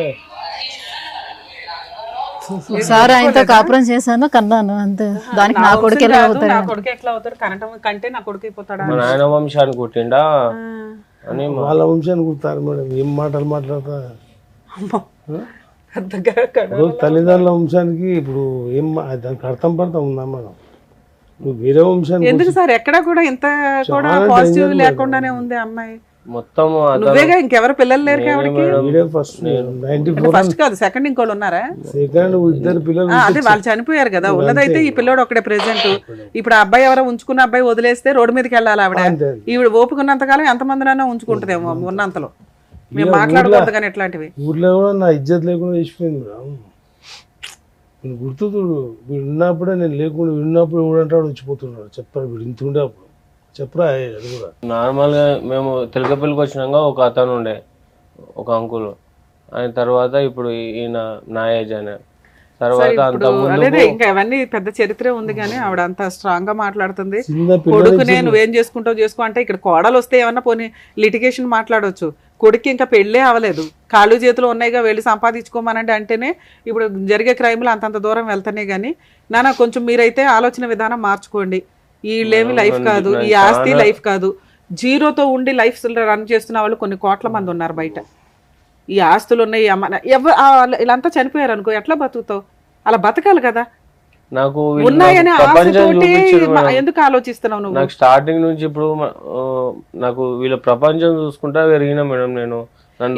ఒకసారి ఆయనతో కాపురం చేశాను కన్నాను అంతే, దానికి నా కొడుకు ఎలా అవుతాడు? నా కొడుకు ఎట్లా అవుతాడు? కరెంట్ కంటే నా కొడుకు అయిపోతాడా? మా నాయన వంశాన్ని కొట్టిండా అని వాళ్ళ వంశాన్ని కుడతారు మేడం. ఏం మాటలు మాట్లాడతా. పెద్దగా ఇప్పుడు తల్లిదండ్రుల వంశానికి ఇప్పుడు ఏం దానికి అర్థం పడతా ఉందా మేడం? నువ్వు వేరే వంశానికి ఎందుకు సార్? ఎక్కడ కూడా ఇంత కూడా చాలా పాజిటివ్ danger లేకుండానే ఉంది అమ్మాయి. మొత్తం నువ్వేగా, ఇంకెవరు పిల్లలు లేరు ఆవిడకి? వీడే ఫస్ట్ 94 ఫస్ట్ కాదు, సెకండ్ ఇంకోళ్ళు ఉన్నారా? సెకండ్ ఇద్దరు పిల్లలు అదే వాళ్ళు చనిపోయారు కదా. ఉన్నదైతే ఈ పిల్లోడు ఒకటే ప్రెసెంట్. ఇప్పుడు ఆ అబ్బాయి ఎవరో ఉంచుకున్న అబ్బాయి వదిలేస్తే రోడ్డు మీదకి వెళ్ళాలి ఆవిడ. అంతే. ఈవిడ ఓపుకున్నంత కాలం ఎంతమందినైనా ఉంచుకుంటదేమో ఉన్నంతలో. మేము మాట్లాడకూడదు కానీ ఇట్లాంటివి. ఊర్లో కూడా నా ఇజ్జత్ లేకుండా చేసిపోయింది మేడం. నేను గుర్తు చూడు, వీడు ఉన్నప్పుడే నేను లేకుండా ఉన్నప్పుడు ఊడంటాడు వచ్చిపోతున్నాడు. చెప్పరా వీడు ఇంత ఉండే అప్పుడు చెప్పరా అది కూడా. నార్మల్గా మేము తెలకపల్లికి వచ్చినాక ఒక అతను ఉండే, ఒక అంకుల్. ఆయన తర్వాత ఇప్పుడు ఈయన నా ఏజ్ ఆయన తర్వాత అంత అదే ఇంకా అవన్నీ పెద్ద చరిత్రే ఉంది కానీ ఆవిడ అంత స్ట్రాంగ్ గా మాట్లాడుతుంది. చిన్న కొడుకునే నువ్వేం చేసుకుంటావు చేసుకో అంటే, ఇక్కడ కోడలు వస్తే ఏమన్నా పోనీ లిటిగేషన్ మాట్లాడవచ్చు. కొడుకు ఇంకా పెళ్ళే అవ్వలేదు, కాళ్ళు చేతులు ఉన్నాయిగా, వెళ్ళి సంపాదించుకోమనండి అంటేనే ఇప్పుడు జరిగే క్రైమ్లు అంతంత దూరం వెళ్తానే. కానీ నాన్న కొంచెం మీరైతే ఆలోచన విధానం మార్చుకోండి. వీళ్ళేమి లైఫ్ కాదు, ఈ ఆస్తి లైఫ్ కాదు. జీరోతో ఉండి లైఫ్ రన్ చేస్తున్న వాళ్ళు కొన్ని కోట్ల మంది ఉన్నారు బయట. ఈ ఆస్తులు ఉన్నాయి, వీళ్ళంతా చనిపోయారు అనుకో, ఎట్లా బతుకుతావు? అలా బతకాలి కదా. నాకు ఉన్నాయని ప్రపంచం ఆశతోటి చూపించారు మేడం. ఎందుకు ఆలోచిస్తున్నావు నువ్వు? నాకు స్టార్టింగ్ నుంచి ఇప్పుడు నాకు వీళ్ళ ప్రపంచం చూసుకుంటా పెరిగినా మేడం. నేను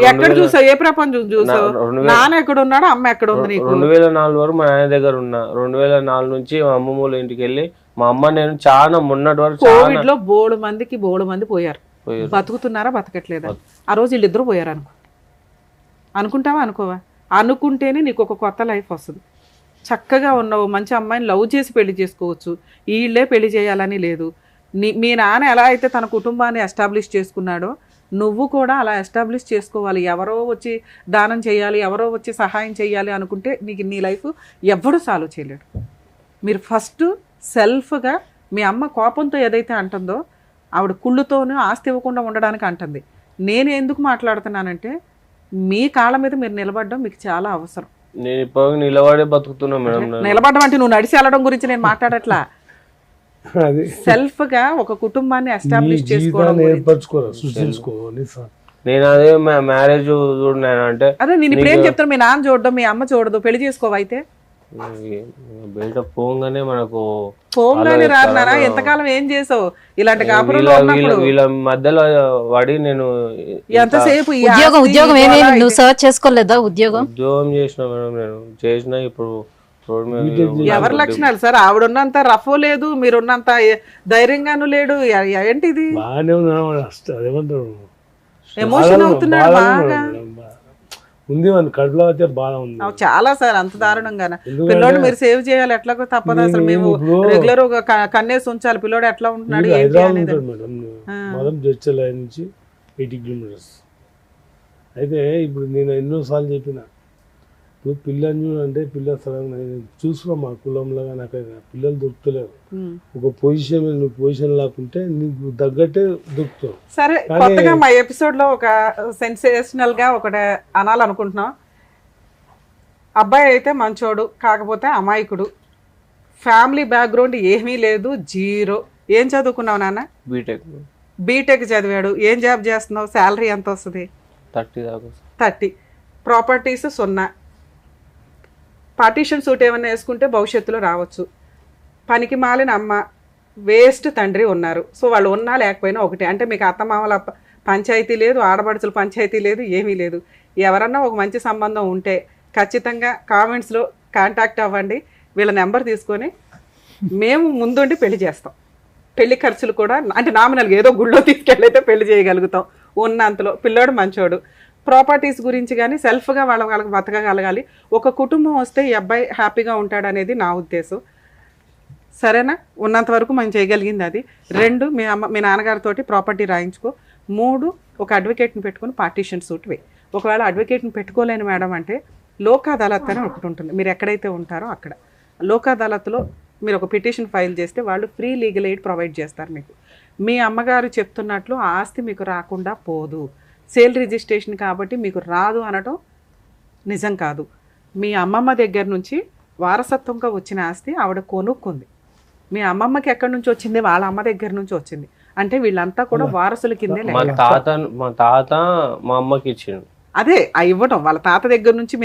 ఎక్కడ చూసావు? ఏ ప్రపంచం చూసావు? నాన్న ఎక్కడ ఉన్నాడు, అమ్మ ఎక్కడ ఉంది నీకు? 2004 వరకు మా నాన్న దగ్గర ఉన్నా. 2004 నుంచి మా అమ్మమ్మూల ఇంటికి వెళ్ళి మా అమ్మ నేను చాలా మొన్నటి వరకు కోవిడ్ లో బోడు మంది పోయారు. బతుకుతున్నారా బతకట్లేదా? ఆ రోజు వీళ్ళిద్దరు పోయారు అనుకో. అనుకుంటావా అనుకోవా? అనుకుంటేనే నీకు ఒక కొత్త లైఫ్ వస్తుంది. చక్కగా ఉన్నావు, మంచి అమ్మాయిని లవ్ చేసి పెళ్లి చేసుకోవచ్చు. వీళ్ళే పెళ్లి చేయాలని లేదు. మీ నాన్న ఎలా అయితే తన కుటుంబాన్ని ఎస్టాబ్లిష్ చేసుకున్నాడో నువ్వు కూడా అలా ఎస్టాబ్లిష్ చేసుకోవాలి. ఎవరో వచ్చి దానం చేయాలి, ఎవరో వచ్చి సహాయం చేయాలి అనుకుంటే నీకు నీ లైఫ్ ఎవ్వడూ సాల్వ్ చేయలేడు. మీరు ఫస్ట్ సెల్ఫ్గా, మీ అమ్మ కోపంతో ఏదైతే అంటుందో ఆవిడ కుళ్ళుతోనూ ఆస్తి ఇవ్వకుండా ఉండడానికి అంటుంది. నేను ఎందుకు మాట్లాడుతున్నానంటే మీ కాళ్ళ మీద మీరు నిలబడడం మీకు చాలా అవసరం. నేను ఇప్పుడు నిలబడే బతుకుతున్నా మేడం. నిలబడడం అంటే నువ్వు నడిచి వెళ్ళడం గురించి నేను మాట్లాడట్లా. సెల్ఫ్ గా ఒక కుటుంబాన్ని ఎస్టాబ్లిష్ చేసుకోవడం, నేను అదే మ్యారేజ్ చూడను అంటే అదే నేను ఇప్పుడు ఏం చెప్తాను, మీ నాన్న చూడడం, మీ అమ్మ చూడదు, పెళ్లి చేసుకోవు. అయితే బయట పోగానే మనకు పోగానే రాన్నారా? ఎంతకాలం ఏం చేసావు ఇలాంటి కాపురంలో ఉన్నప్పుడు? వీళ్ళ మధ్యలో పడి నేను ఎంతసేపు ఉద్యోగం ఏమేమి నువ్వు సర్చ్ చేసుకోలేదా? ఉద్యోగం చేసిన మేడం, నేను చేసిన. ఇప్పుడు రోడ్ మీద బీటెక్ ఎవరి లక్షణాలు సార్? ఆవిడున్నంత రఫ్ లేదు, మీరున్నంత ధైర్యంగాను లేడు. ఏంటిది? బాగానే ఉన్నాడు అదేమంటారు ఎమోషన్ అవుతున్నాడు బాగా. ఉంది మన కడుపులో అయితే బాగా ఉంది. చాలా సార్, అంత దారుణంగా. పిల్లోడు మీరు సేవ్ చేయాలి, ఎట్లాగో తప్పదు. అసలు మేము రెగ్యులర్ ఒక కన్నేసి ఉంచాలి. పిల్లోడు ఎట్లా ఉంటున్నాడు, ఏంటి హైదరాబాద్ అనేది. ఉంటాడు మేడం, మొదటి జడ్చల్ నుంచి 80 కిలోమీటర్స్. అయితే ఇప్పుడు నేను ఎన్నోసార్లు చెప్పిన, ఇప్పుడు పిల్లని అంటే పిల్ల సడన్గా చూసుకున్నా మా కులంలో నాకు పిల్లలు దొరుకుతలేరు. ఒక పొజిషన్ నువ్వు పొజిషన్ లేకుంటే నీకు తగ్గట్టే దొరుకుతావు. సరే, కొత్తగా మా ఎపిసోడ్ లో ఒక సెన్సేషనల్ గా ఒకటి అనాలనుకుంటున్నాం. అబ్బాయి అయితే మంచోడు, కాకపోతే అమాయకుడు, ఫ్యామిలీ బ్యాక్గ్రౌండ్ ఏమీ లేదు, జీరో. ఏం చదువుకున్నావు నాన్న? బీటెక్ చదివాడు. ఏం జాబ్ చేస్తున్నావు? శాలరీ ఎంత వస్తుంది? 30. ప్రాపర్టీస్ 0. పార్టీషన్ సూట్ ఏమైనా వేసుకుంటే భవిష్యత్తులో రావచ్చు. పనికి మాలిన అమ్మ, వేస్ట్ తండ్రి ఉన్నారు. సో వాళ్ళు ఉన్నా లేకపోయినా ఒకటే. అంటే మీకు అత్తమామల పంచాయతీ లేదు, ఆడబడుచుల పంచాయతీ లేదు, ఏమీ లేదు. ఎవరన్నా ఒక మంచి సంబంధం ఉంటే ఖచ్చితంగా కామెంట్స్లో కాంటాక్ట్ అవ్వండి. వీళ్ళ నెంబర్ తీసుకొని మేము ముందుండి పెళ్లి చేస్తాం. పెళ్లి ఖర్చులు కూడా అంటే నామినల్గా ఏదో గుళ్ళో తీసుకెళ్ళైతే పెళ్లి చేయగలుగుతాం ఉన్నంతలో. పిల్లోడు మంచోడు. ప్రాపర్టీస్ గురించి కానీ సెల్ఫ్గా వాళ్ళకి బతకగలగాలి. ఒక కుటుంబం వస్తే ఈ అబ్బాయి హ్యాపీగా ఉంటాడు అనేది నా ఉద్దేశం. సరేనా? ఉన్నంత వరకు మనం చేయగలిగింది అది. 2, మీ నాన్నగారితోటి ప్రాపర్టీ రాయించుకో. 3, ఒక అడ్వకేట్ని పెట్టుకుని పార్టీషన్ సూట్ వేయి. ఒకవేళ అడ్వకేట్ని పెట్టుకోలేని మేడం అంటే లోక్ అదాలత్ అని ఒకటి ఉంటుంది. మీరు ఎక్కడైతే ఉంటారో అక్కడ లోక్ అదాలత్లో మీరు ఒక పిటిషన్ ఫైల్ చేస్తే వాళ్ళు ఫ్రీ లీగల్ ఎయిడ్ ప్రొవైడ్ చేస్తారు మీకు. మీ అమ్మగారు చెప్తున్నట్లు ఆ ఆస్తి మీకు రాకుండా పోదు. సేల్ రిజిస్ట్రేషన్ కాబట్టి మీకు రాదు అనడం నిజం కాదు. మీ అమ్మమ్మ దగ్గర నుంచి వారసత్వంగా వచ్చిన ఆస్తి ఆవిడ కొనుక్కుంది. మీ అమ్మమ్మకి ఎక్కడి నుంచి వచ్చింది? వాళ్ళ అమ్మ దగ్గర నుంచి వచ్చింది. అంటే వీళ్ళంతా కూడా వారసుల కిందే మా తాత మా అమ్మకి ఇచ్చిండు. అదే ఇవ్వడం వాళ్ళ తాత దగ్గర నుంచి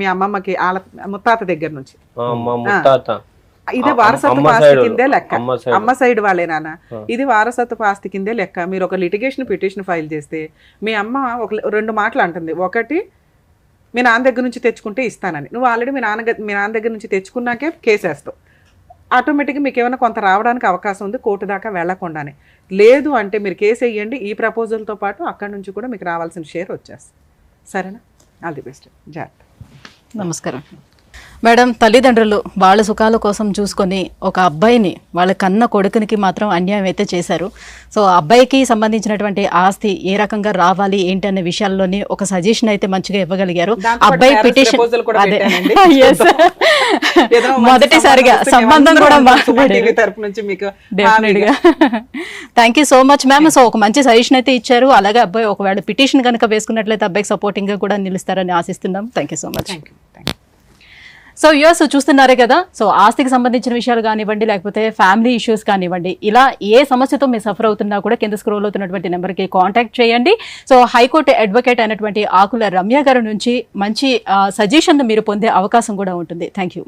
మీ అమ్మమ్మకి వాళ్ళ ముత్తాత దగ్గర నుంచి. మా ముత్తాత ఇదే వారసత్వ ఆస్తి కిందే లెక్క. అమ్మ సైడ్ వాళ్ళే నాన్న. ఇది వారసత్వ ఆస్తి కిందే లెక్క. మీరు ఒక లిటిగేషన్ పిటిషన్ ఫైల్ చేస్తే మీ అమ్మ 2 మాటలు అంటుంది. ఒకటి, మీ నాన్న దగ్గర నుంచి తెచ్చుకుంటే ఇస్తానని. నువ్వు ఆల్రెడీ మీ నాన్న దగ్గర నుంచి తెచ్చుకున్నాకే కేసేస్తావు. ఆటోమేటిక్గా మీకు ఏమైనా కొంత రావడానికి అవకాశం ఉంది, కోర్టు దాకా వెళ్లకుండానే. లేదు అంటే మీరు కేసు వేయండి. ఈ ప్రపోజల్తో పాటు అక్కడి నుంచి కూడా మీకు రావాల్సిన షేర్ వచ్చేస్తుంది. సరేనా? All the best. జాగ్రత్త. నమస్కారం మేడం. తల్లిదండ్రులు వాళ్ళ సుఖాల కోసం చూసుకొని ఒక అబ్బాయిని, వాళ్ళ కన్న కొడుకునికి మాత్రం అన్యాయం అయితే చేశారు. సో అబ్బాయికి సంబంధించినటువంటి ఆస్తి ఏ రకంగా రావాలి ఏంటి అనే విషయాల్లోనే ఒక సజెషన్ అయితే మంచిగా ఇవ్వగలిగారు. అబ్బాయి పిటిషన్ మొదటిసారిగా సంబంధం కూడా డెఫినెట్గా. Thank you so much ma'am. So ఒక మంచి సజెషన్ అయితే ఇచ్చారు. అలాగే అబ్బాయి ఒకవేళ పిటిషన్ కనుక వేసుకున్నట్లయితే అబ్బాయికి సపోర్టింగ్ గా కూడా నిలుస్తారని ఆశిస్తున్నాం. Thank you so much. So యూఎస్ చూస్తున్నారే కదా. సో ఆస్తికి సంబంధించిన విషయాలు కానివ్వండి, లేకపోతే ఫ్యామిలీ ఇష్యూస్ కానివ్వండి, ఇలా ఏ సమస్యతో మీరు సఫర్ అవుతున్నా కూడా కింద స్క్రోల్ అవుతున్నటువంటి నెంబర్కి కాంటాక్ట్ చేయండి. సో హైకోర్టు అడ్వకేట్ అయినటువంటి ఆకుల రమ్య గారి నుంచి మంచి సజెషన్ మీరు పొందే అవకాశం కూడా ఉంటుంది. Thank you.